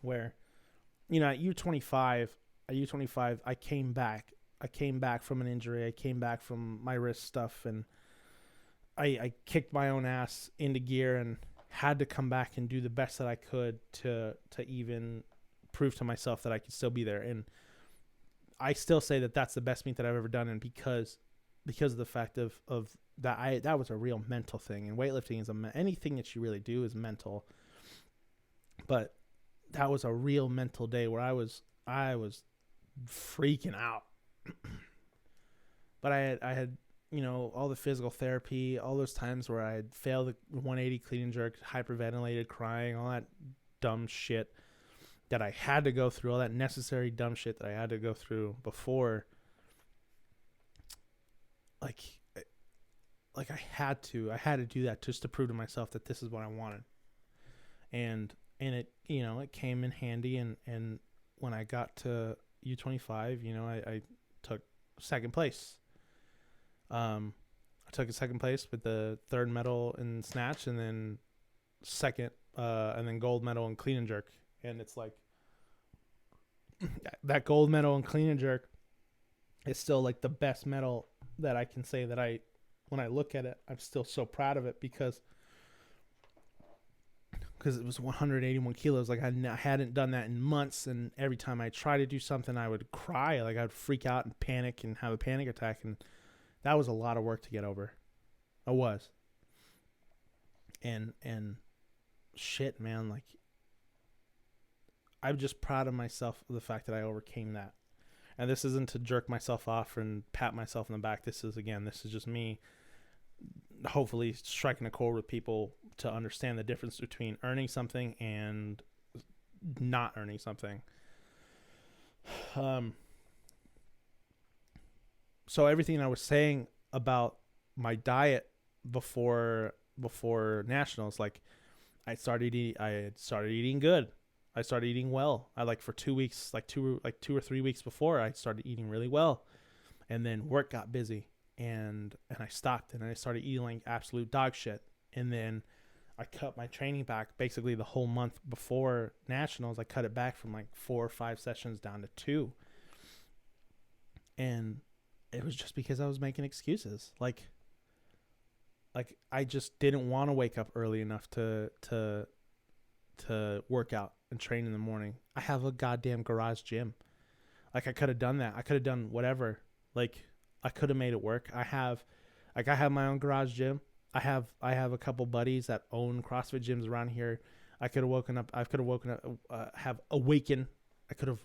Where, at U25, I came back. I came back from an injury. I came back from my wrist stuff, and I kicked my own ass into gear and had to come back and do the best that I could to even prove to myself that I could still be there. And I still say that that's the best meet that I've ever done, and because of the fact of that, that was a real mental thing. And weightlifting is anything that you really do is mental. But that was a real mental day where I was freaking out. But I had all the physical therapy, all those times where I had failed the 180 clean and jerk, hyperventilated, crying, all that dumb shit that I had to go through, all that necessary dumb shit that I had to go through before. Like I had to do that just to prove to myself that this is what I wanted. And it, it came in handy. And when I got to U25, I took second place. I took a second place with the third medal in snatch, and then second, and then gold medal in clean and jerk. And it's like that gold medal in clean and jerk It's still like the best medal that I can say that when I look at it, I'm still so proud of it because it was 181 kilos. Like I hadn't done that in months, and every time I try to do something, I would cry. Like I'd freak out and panic and have a panic attack, and that was a lot of work to get over. I was, and shit, man. Like I'm just proud of myself for the fact that I overcame that. And this isn't to jerk myself off and pat myself in the back. This is just me hopefully striking a chord with people to understand the difference between earning something and not earning something. So everything I was saying about my diet before nationals, like I had started eating good. I started eating well. I like for 2 weeks, like 2 or 3 weeks before, I started eating really well, and then work got busy, and I stopped, and I started eating like absolute dog shit, and then I cut my training back basically the whole month before nationals. I cut it back from like 4 or 5 sessions down to 2, and it was just because I was making excuses. Like I just didn't want to wake up early enough to work out and train in the morning. I have a goddamn garage gym. Like I could have done that. I could have done whatever. Like I could have made it work. I have my own garage gym. I have a couple buddies that own CrossFit gyms around here. I could have woken up. Have awakened. I could have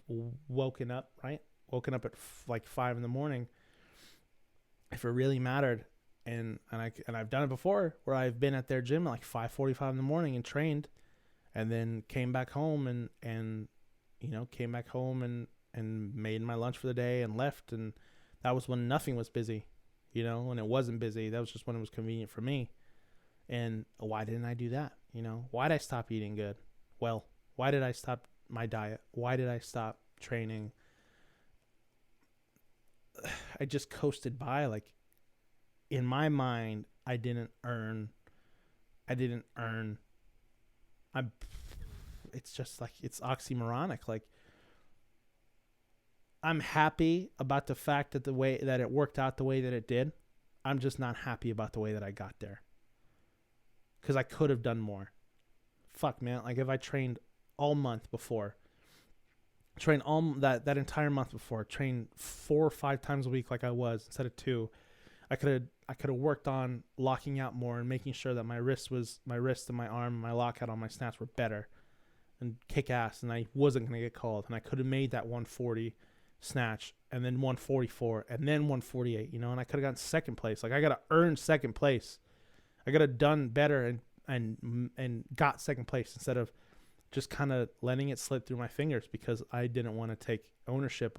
woken up, right? Woken up at like 5 in the morning if it really mattered. And I've done it before where I've been at their gym at like 5:45 in the morning and trained, and then came back home and made my lunch for the day and left. And that was when nothing was busy, when it wasn't busy. That was just when it was convenient for me. And why didn't I do that? Why did I stop eating good? Well, why did I stop my diet? Why did I stop training? I just coasted by. Like in my mind, I didn't earn. It's just like, it's oxymoronic. Like I'm happy about the fact that the way that it worked out the way that it did. I'm just not happy about the way that I got there. Because I could have done more. Fuck, man. Like if I trained all month before, trained all that entire month before, trained 4 or 5 times a week like I was instead of 2, I could have worked on locking out more and making sure that my wrist and my arm and my lockout on my snatch were better and kick ass, and I wasn't going to get called, and I could have made that 140 snatch and then 144 and then 148, and I could have gotten second place. Like I got to earn second place. I got to done better and got second place instead of just kind of letting it slip through my fingers because I didn't want to take ownership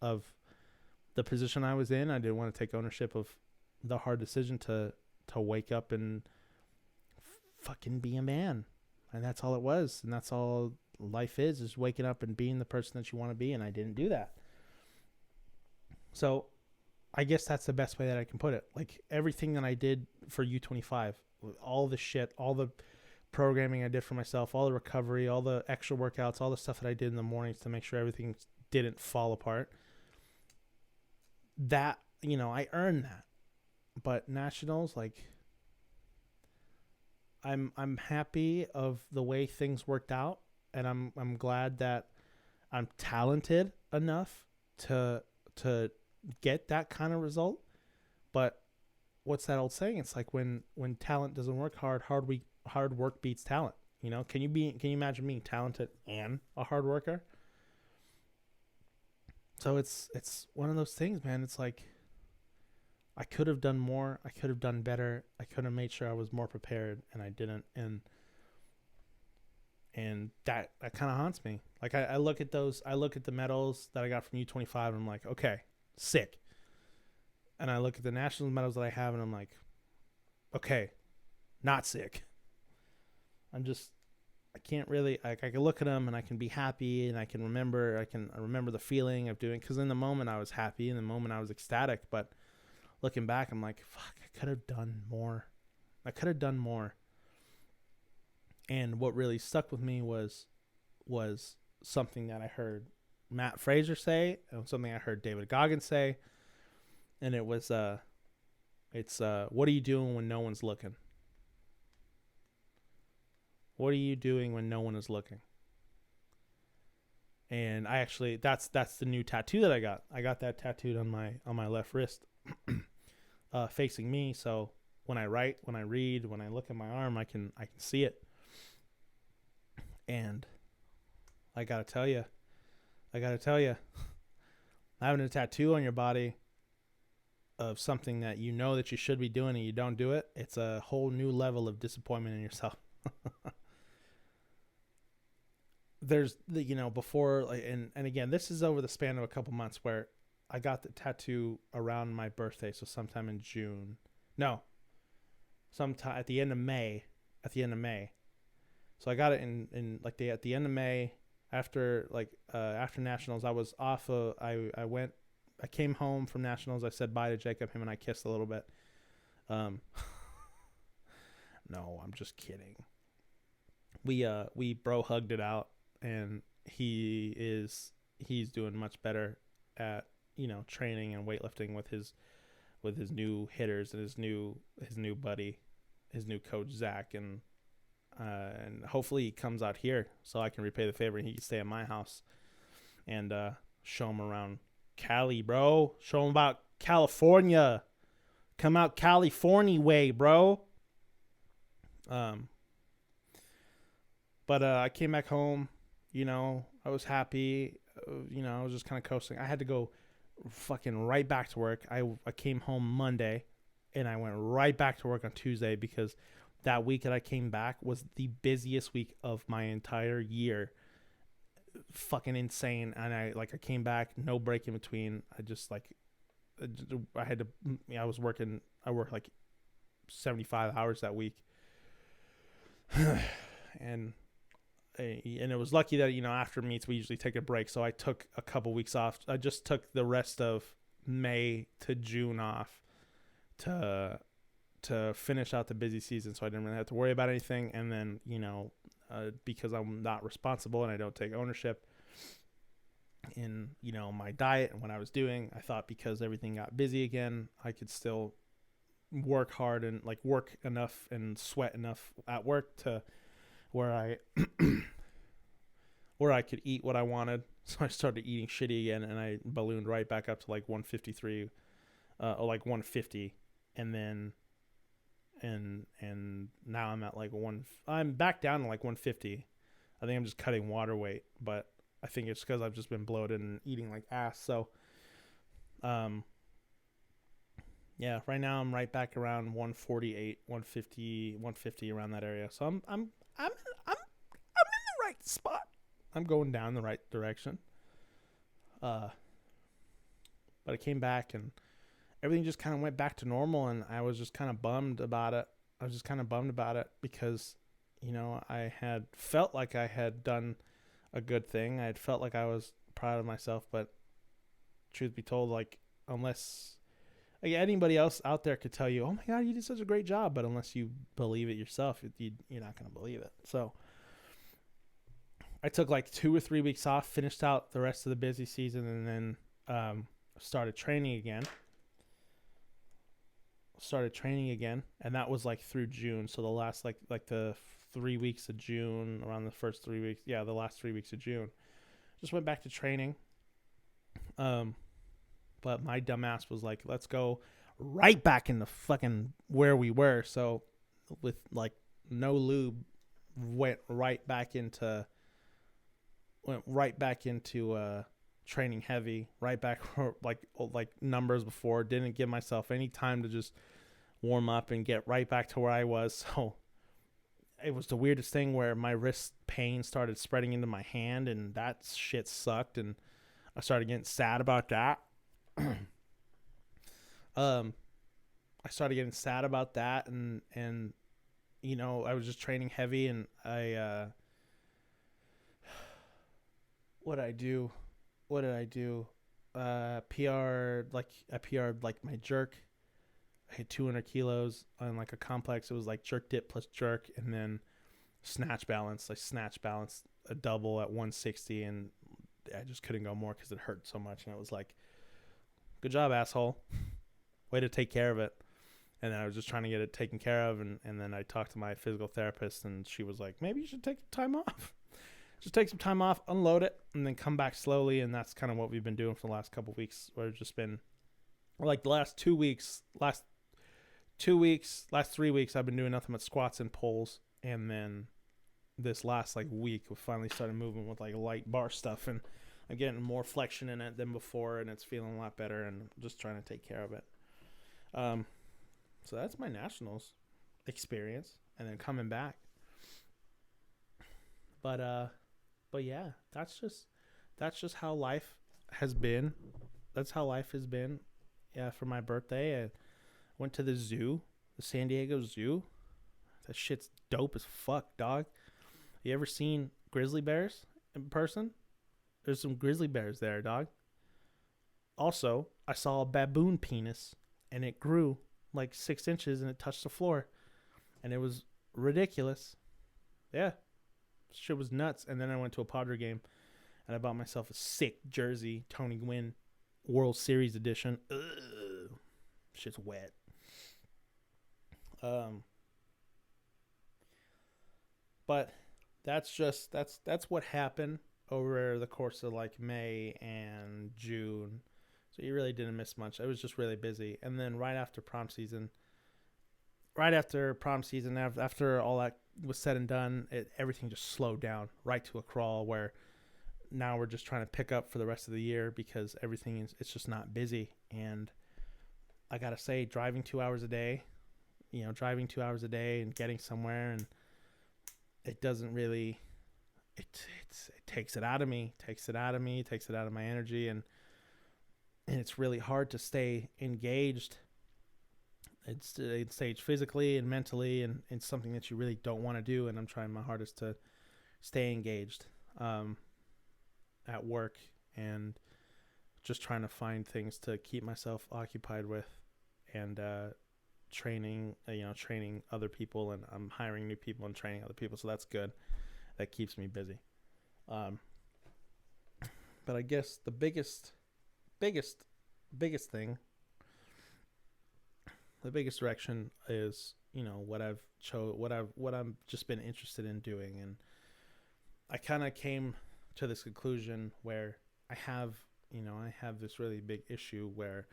of the position I was in. I didn't want to take ownership of the hard decision to wake up and fucking be a man. And that's all it was. And that's all life is waking up and being the person that you want to be. And I didn't do that. So I guess that's the best way that I can put it. Like everything that I did for U25, all the shit, all the programming I did for myself, all the recovery, all the extra workouts, all the stuff that I did in the mornings to make sure everything didn't fall apart. That, I earned that. But nationals, like I'm happy of the way things worked out, and I'm glad that I'm talented enough to get that kind of result. But what's that old saying? It's like when talent doesn't work hard work beats talent. Can you imagine being talented and a hard worker? So it's one of those things, man. It's like I could have done more. I could have done better. I could have made sure I was more prepared, and I didn't. And that kind of haunts me. Like I look at the medals that I got from U25, and I'm like, okay, sick. And I look at the national medals that I have, and I'm like, okay, not sick. I can't really, I can look at them and I can be happy, and I remember the feeling of doing, because in the moment I was happy, in the moment I was ecstatic, but looking back, I'm like, fuck, I could have done more. And what really stuck with me was something that I heard Matt Fraser say, and something I heard David Goggins say, and it was it's what are you doing when no one's looking? What are you doing when no one is looking? And I actually that's the new tattoo that I got. I got that tattooed on my left wrist, facing me. So when I write, when I read, when I look at my arm, I can see it. And I gotta tell you, having a tattoo on your body of something that you know that you should be doing and you don't do it, it's a whole new level of disappointment in yourself. There's the, before, like, and again, this is over the span of a couple months where I got the tattoo around my birthday. So sometime in June, no, sometime at the end of May, So I got it in like at the end of May after after nationals. I was off I came home from nationals. I said bye to Jacob, him and I kissed a little bit. No, I'm just kidding. We bro hugged it out, and he's doing much better at training and weightlifting with his new hitters and his new buddy, his new coach Zach, and hopefully he comes out here so I can repay the favor and he can stay at my house and show him around Cali, bro. Show him about California. Come out California way, bro. But I came back home, I was happy, I was just kind of coasting. I had to go fucking right back to work. I came home Monday, and I went right back to work on Tuesday because that week that I came back was the busiest week of my entire year. Fucking insane. And I came back, no break in between. I just I worked like 75 hours that week. and it was lucky that after meets we usually take a break, so I took a couple weeks off. I just took the rest of May to June off to finish out the busy season, so I didn't really have to worry about anything. And then because I'm not responsible and I don't take ownership in my diet and what I was doing, I thought because everything got busy again, I could still work hard and work enough and sweat enough at work to where I could eat what I wanted. So I started eating shitty again, and I ballooned right back up to 153 or 150, and then and now I'm at I'm back down to 150. I think I'm just cutting water weight, but I think it's because I've just been bloated and eating like ass. So yeah, right now I'm right back around 148, 150 around that area. So I'm in the right spot. I'm going down the right direction. But I came back and everything just kind of went back to normal, and I was just kind of bummed about it. Because I had felt like I had done a good thing. I had felt like I was proud of myself, but truth be told, unless anybody else out there could tell you, oh my God, you did such a great job, but unless you believe it yourself, you're not going to believe it. So I took 2 or 3 weeks off, finished out the rest of the busy season, and then started training again. And that was through June. So the last the 3 weeks of June, around the first 3 weeks, the last 3 weeks of June, just went back to training. But my dumbass was like, let's go right back into fucking where we were. So with no lube, went right back into training heavy, right back like numbers before. Didn't give myself any time to just warm up and get right back to where I was. So it was the weirdest thing where my wrist pain started spreading into my hand, and that shit sucked, and I started getting sad about that. I started getting sad about that, and I was just training heavy, and what did I do? PR'd my jerk. I hit 200 kilos on a complex. It was jerk dip plus jerk, and then snatch balance. I snatch balanced a double at 160, and I just couldn't go more because it hurt so much. And it was good job, asshole. way to take care of it. And then I was just trying to get it taken care of. And then I talked to my physical therapist, and she was like, maybe you should take time off. Just take some time off, unload it, and then come back slowly. And that's kind of what we've been doing for the last couple of weeks, where it's just been like the last 3 weeks, I've been doing nothing but squats and pulls. And then this last like week, we finally started moving with like light bar stuff, and I'm getting more flexion in it than before, and it's feeling a lot better, and I'm just trying to take care of it. So that's my nationals experience, and then coming back. But yeah, that's just how life has been. That's how life has been. Yeah, for my birthday, I went to the zoo, the San Diego Zoo. That shit's dope as fuck, dog. You ever seen grizzly bears in person? There's some grizzly bears there, dog. Also, I saw a baboon penis, and it grew like 6 inches, and it touched the floor, and it was ridiculous. Yeah, shit was nuts. And then I went to a Padre game, and I bought myself a sick jersey, Tony Gwynn World Series edition. Ugh, shit's wet. But that's what happened over the course of like May and June. So you really didn't miss much. I was just really busy. And then right after prom season, after all that was said and done, everything just slowed down right to a crawl, where now we're just trying to pick up for the rest of the year, because it's just not busy. And I got to say, driving 2 hours a day and getting somewhere, and it doesn't really, it takes it out of me, takes it out of my energy. And it's really hard to stay engaged. It's engaged physically and mentally, and it's something that you really don't want to do. And I'm trying my hardest to stay engaged at work, and just trying to find things to keep myself occupied with, and training other people, and I'm hiring new people and training other people. So that's good. That keeps me busy. But I guess the biggest thing, the biggest direction is, what I've just been interested in doing. And I kind of came to this conclusion where I have this really big issue where,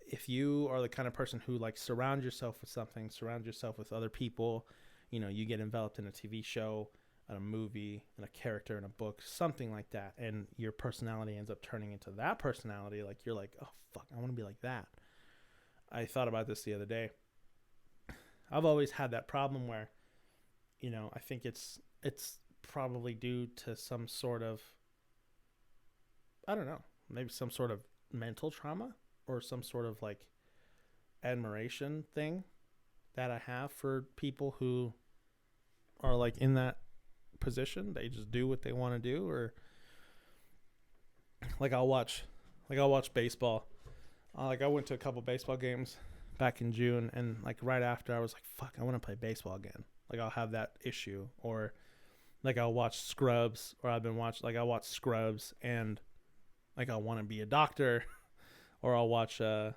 if you are the kind of person who like surround yourself with other people, you get enveloped in a TV show, in a movie, in a character, in a book, something like that, and your personality ends up turning into that personality. Like, you're like, oh fuck, I want to be like that. I thought about this the other day. I've always had that problem where, I think it's probably due to some sort of, I don't know, maybe some sort of mental trauma, or some sort of like admiration thing that I have for people who are like in that position. They just do what they want to do. Or like I'll watch baseball. Like I went to a couple baseball games back in June, and like right after I was like, fuck, I want to play baseball again. Like I'll have that issue. Or like I'll watch Scrubs, or I watch Scrubs, and like I want to be a doctor. Or I'll watch that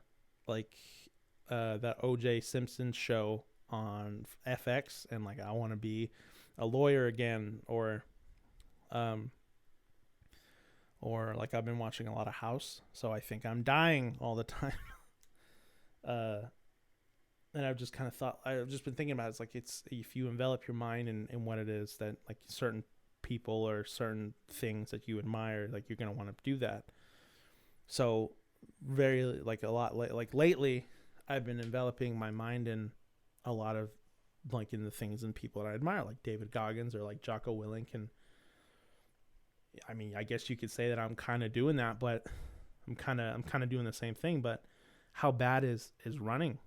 O.J. Simpson show on FX, and like I want to be a lawyer again. Or like I've been watching a lot of House, so I think I'm dying all the time. And I've just been thinking about it. It's like, it's if you envelop your mind in what it is that like certain people or certain things that you admire, like you're gonna want to do that. So lately I've been enveloping my mind in a lot of like in the things and people that I admire, like David Goggins or like Jocko Willink. And I mean, I guess you could say that I'm kind of doing that, but I'm kind of doing the same thing. But how bad is running?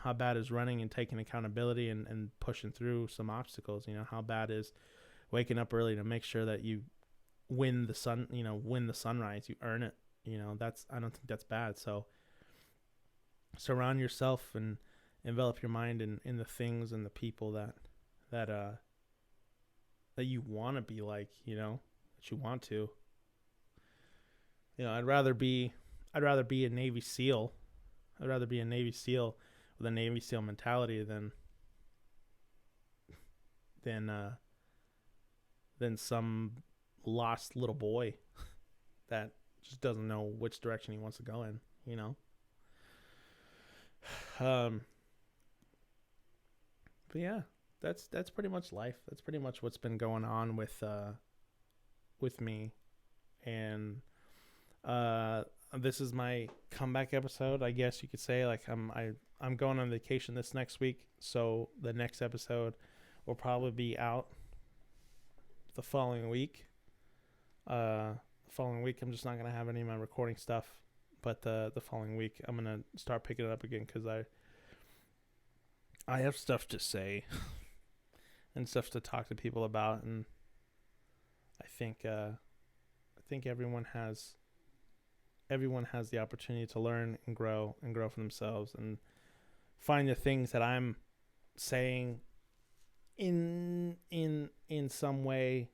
How bad is running and taking accountability and pushing through some obstacles? How bad is waking up early to make sure that you win the sunrise, you earn it. I don't think that's bad. So surround yourself and envelop your mind in the things and the people that you want to be like, that you want to. I'd rather be I'd rather be a Navy SEAL. I'd rather be a Navy SEAL with a Navy SEAL mentality than some lost little boy that just doesn't know which direction he wants to go in, you know? But yeah, that's pretty much life. That's pretty much what's been going on with me. And this is my comeback episode, I guess you could say. Like I'm going on vacation this next week, so the next episode will probably be out the following week. I'm just not gonna have any of my recording stuff, but the following week I'm gonna start picking it up again because I have stuff to say and stuff to talk to people about, and I think everyone has the opportunity to learn and grow for themselves and find the things that I'm saying in some way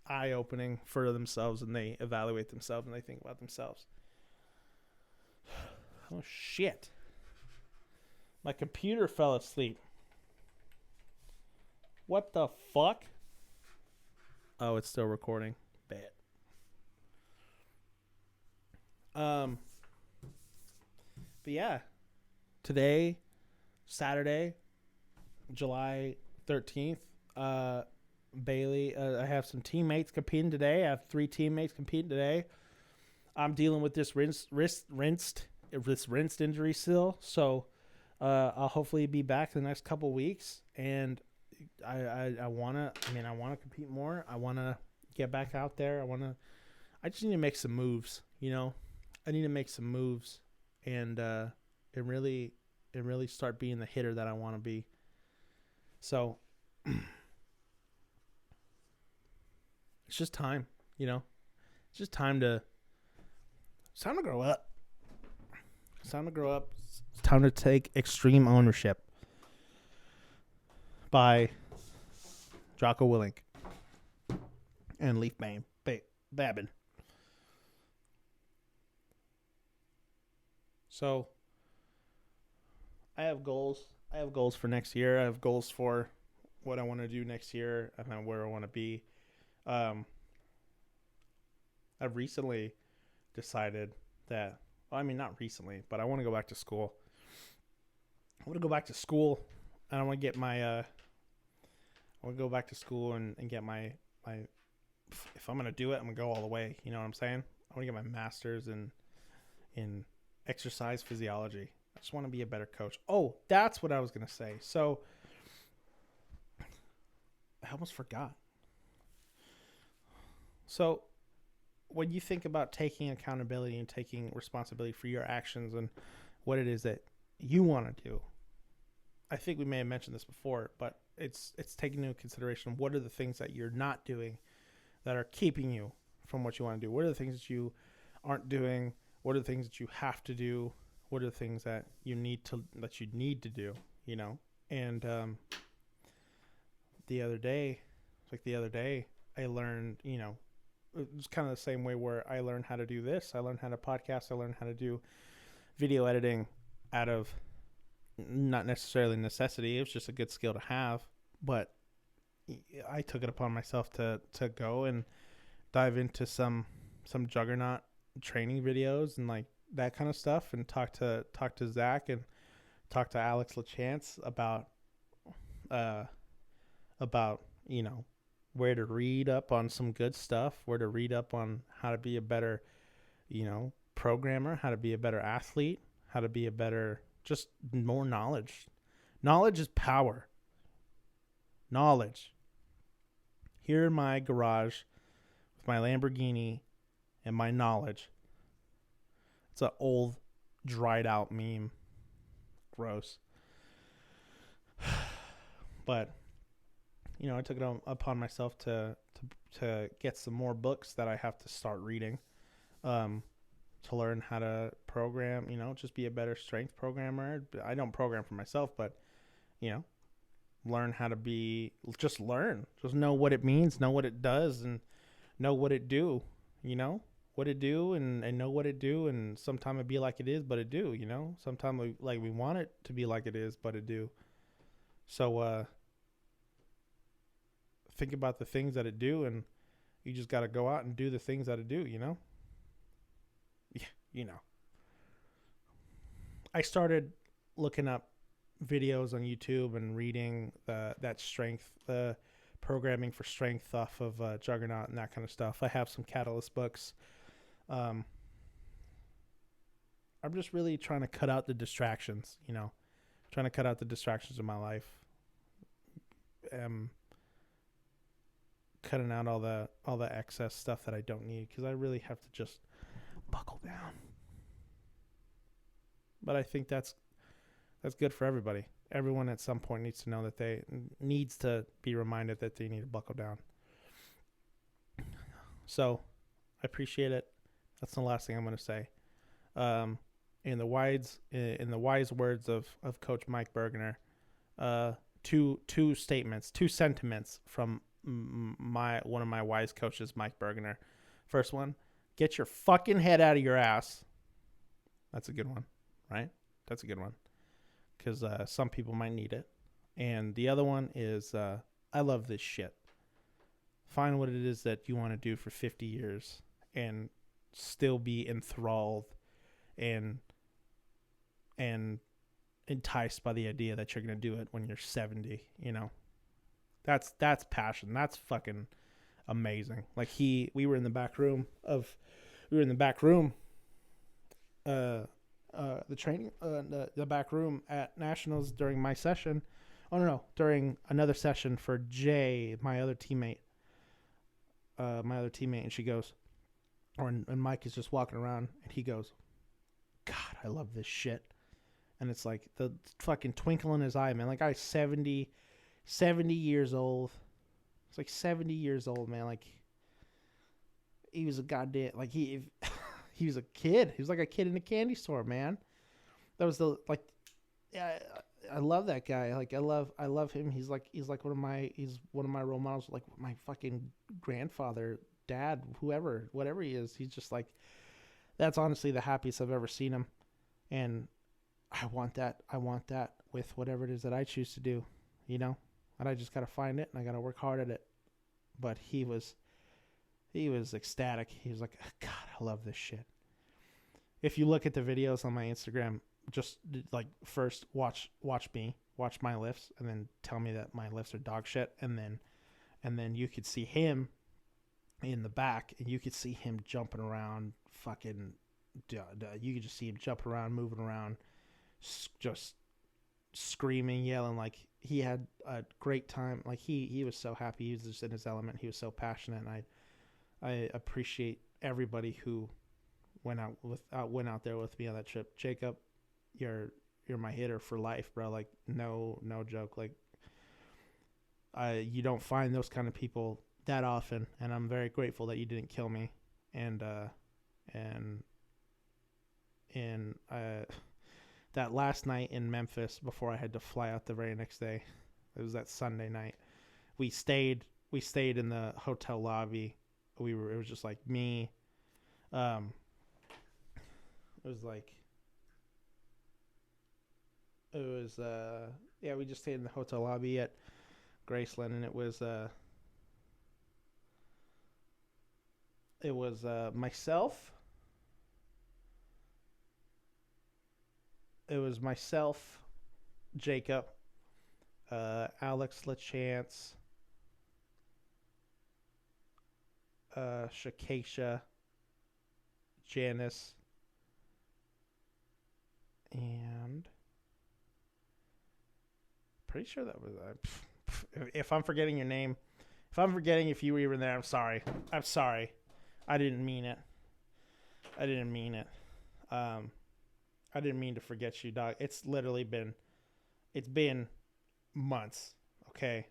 eye-opening for themselves, and they evaluate themselves and they think about themselves. Oh shit. My computer fell asleep. What the fuck? Oh, it's still recording. Bad. But yeah, today, Saturday, July 13th, Bailey, I have some teammates competing today. I have 3 teammates competing today. I'm dealing with this wrist injury still, so I'll hopefully be back in the next couple weeks, and I wanna compete more. I wanna get back out there. I just need to make some moves, you know. I need to make some moves and really start being the hitter that I want to be. So it's just time, you know. It's just time to grow up. It's time to grow up. It's time to take extreme ownership. By Jocko Willink and Leaf Babin. So I have goals. I have goals for next year. I have goals for what I want to do next year and where I want to be. I've recently decided that, well, I mean, not recently, but I want to go back to school. I want to go back to school, and I want to get my, I want to go back to school and get my, if I'm going to do it, I'm going to go all the way. You know what I'm saying? I want to get my master's in exercise physiology. I just want to be a better coach. Oh, that's what I was going to say. So I almost forgot. So when you think about taking accountability and taking responsibility for your actions and what it is that you want to do, I think we may have mentioned this before, but it's taking into consideration what are the things that you're not doing that are keeping you from what you want to do. What are the things that you aren't doing? What are the things that you have to do? What are the things that you need to do, you know? And the other day, I learned, you know, it was kind of the same way where I learned how to do this. I learned how to podcast. I learned how to do video editing out of not necessarily necessity. It was just a good skill to have. But I took it upon myself to go and dive into some juggernaut training videos and like that kind of stuff, and talk to Zach and talk to Alex LaChance about you know, where to read up on some good stuff, where to read up on how to be a better, you know, programmer, how to be a better athlete, how to be a better, just more knowledge. Knowledge is power. Knowledge. Here in my garage with my Lamborghini and my knowledge. It's an old, dried out meme. Gross. But, you know, I took it upon myself to get some more books that I have to start reading, to learn how to program, you know, just be a better strength programmer. I don't program for myself, but, you know, learn how to be, just learn, just know what it means, know what it does, and know what it do, you know, what it do, and know what it do. And sometimes it be like it is, but it do, you know, sometimes we want it to be like it is, but it do. So, think about the things that it do, and you just got to go out and do the things that it do, you know? Yeah, you know. I started looking up videos on YouTube and reading that strength, programming for strength off of Juggernaut and that kind of stuff. I have some Catalyst books. Um, I'm just really trying to cut out the distractions, you know, trying to cut out the distractions in my life. Cutting out all the excess stuff that I don't need, because I really have to just buckle down. But I think that's good for everybody. Everyone at some point needs to know that needs to be reminded that they need to buckle down. So I appreciate it. That's the last thing I'm going to say. In the wise words of Coach Mike Bergner, two sentiments from one of my wise coaches, Mike Bergner. First one: get your fucking head out of your ass. That's a good one, right? That's a good one, because some people might need it. And the other one is, I love this shit. Find what it is that you want to do for 50 years and still be enthralled and enticed by the idea that you're going to do it when you're 70, you know. That's passion. That's fucking amazing. Like we were in the back room the training, the back room at Nationals during my session. Oh no, during another session for Jay, my other teammate, and she goes, and Mike is just walking around, and he goes, "God, I love this shit." And it's like the fucking twinkle in his eye, man. Like, I was 70 years old. It's like 70 years old, man. Like, he was a goddamn, like, he was a kid. He was like a kid in a candy store, man. That was yeah, I love that guy. Like, I love him. He's one of my role models. Like my fucking grandfather, dad, whatever he is. He's just like, that's honestly the happiest I've ever seen him. And I want that with whatever it is that I choose to do, you know? And I just got to find it, and I got to work hard at it. But he was ecstatic. He was like, God, I love this shit. If you look at the videos on my Instagram, just like first watch my lifts, and then tell me that my lifts are dog shit. And then you could see him in the back, and you could see him jumping around, fucking, you could just see him jumping around, moving around, just screaming, yelling. Like, he had a great time. Like, he was so happy. He was just in his element. He was so passionate. And I appreciate everybody who went out there with me on that trip. Jacob, you're my hitter for life, bro. Like, no joke. Like, you don't find those kind of people that often, and I'm very grateful that you didn't kill me. And that last night in Memphis, before I had to fly out the very next day, it was that Sunday night. We stayed in the hotel lobby. It was just like me. It was we just stayed in the hotel lobby at Graceland, and it was myself. It was myself, Jacob, Alex LaChance, Shakesha, Janice, and pretty sure that was if I'm forgetting your name, if you were even there, I'm sorry. I didn't mean it. I didn't mean to forget you, dog. It's been months, okay?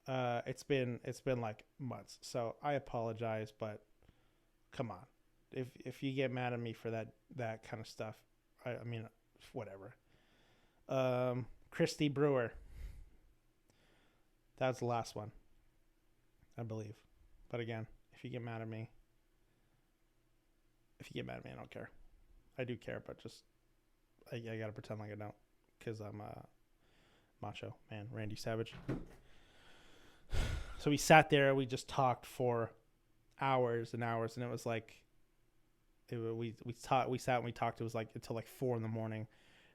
It's been like months. So I apologize, but come on. If you get mad at me for that kind of stuff, I mean, whatever. Christy Brewer. That was the last one, I believe. But again, if you get mad at me, I don't care. I do care, but just I gotta pretend like I don't, because I'm a macho man, Randy Savage. So we sat there, we just talked for hours and hours, and it was like, we sat and we talked. It was like until like 4 a.m, and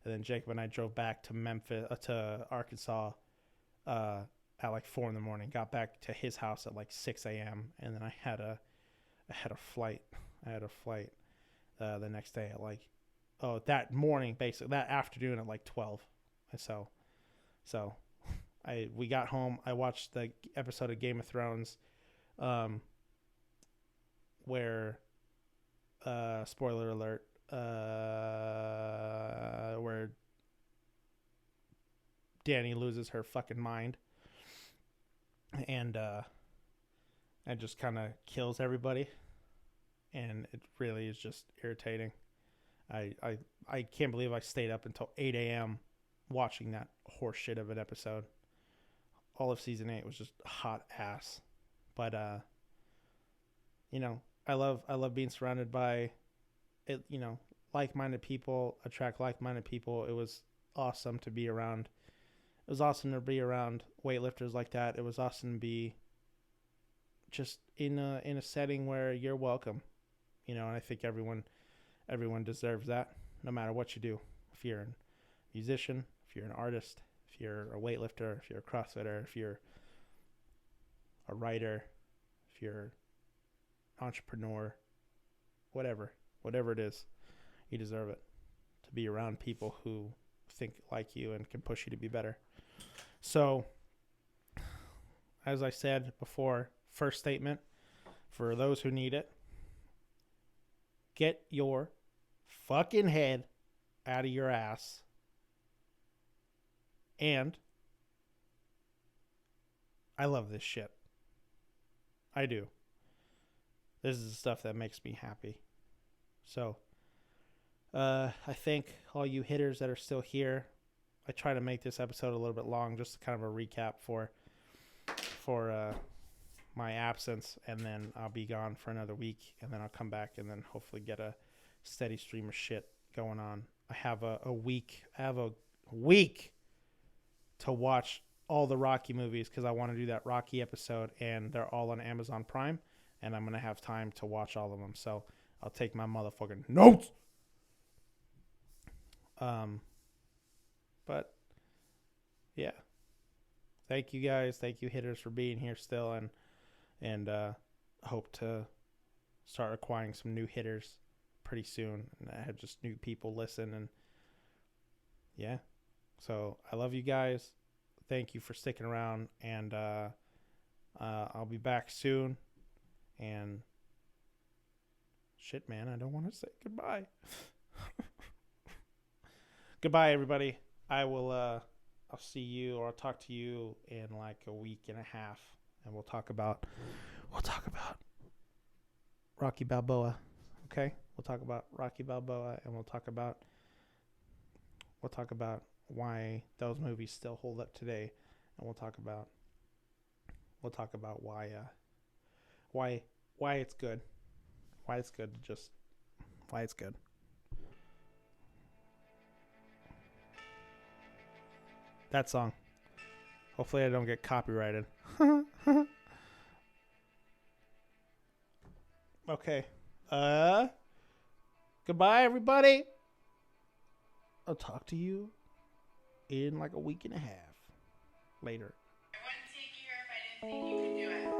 then Jacob and I drove back to to Arkansas, at like 4 a.m. Got back to his house at like 6 a.m. and then I had a flight. The next day at like, that morning, basically that afternoon at like 12. And so we got home. I watched the episode of Game of Thrones, where, spoiler alert, where Dany loses her fucking mind, and just kind of kills everybody, and it really is just irritating. I can't believe I stayed up until 8 a.m. watching that horse shit of an episode. All of season 8 was just hot ass. But I love being surrounded by it, like-minded people attract like-minded people. It was awesome to be around. It was awesome to be around weightlifters like that. It was awesome to be just in a setting where you're welcome. And I think everyone deserves that, no matter what you do. If you're a musician, if you're an artist, if you're a weightlifter, if you're a CrossFitter, if you're a writer, if you're an entrepreneur, whatever it is, you deserve it. To be around people who think like you and can push you to be better. So, as I said before, first statement, for those who need it, get your fucking head out of your ass, and I love this shit. I do. This is the stuff that makes me happy. So, I thank all you hitters that are still here. I try to make this episode a little bit long, just kind of a recap for my absence, and then I'll be gone for another week, and then I'll come back and then hopefully get a steady stream of shit going on. I have a week to watch all the Rocky movies, because I want to do that Rocky episode, and they're all on Amazon Prime, and I'm going to have time to watch all of them. So I'll take my motherfucking notes. But yeah, thank you guys. Thank you hitters for being here still, and hope to start acquiring some new hitters pretty soon, and I have just new people listen, and yeah. So I love you guys. Thank you for sticking around, and I'll be back soon. And shit, man, I don't want to say goodbye. Goodbye, everybody. I'll see you, or I'll talk to you in like a week and a half, and we'll talk about Rocky Balboa. Okay? We'll talk about Rocky Balboa, and we'll talk about why those movies still hold up today, and we'll talk about why it's good. Why it's good. Just why it's good. That song. Hopefully I don't get copyrighted. Okay. Goodbye, everybody. I'll talk to you in like a week and a half. Later. I wouldn't take you here if I didn't think you could do it.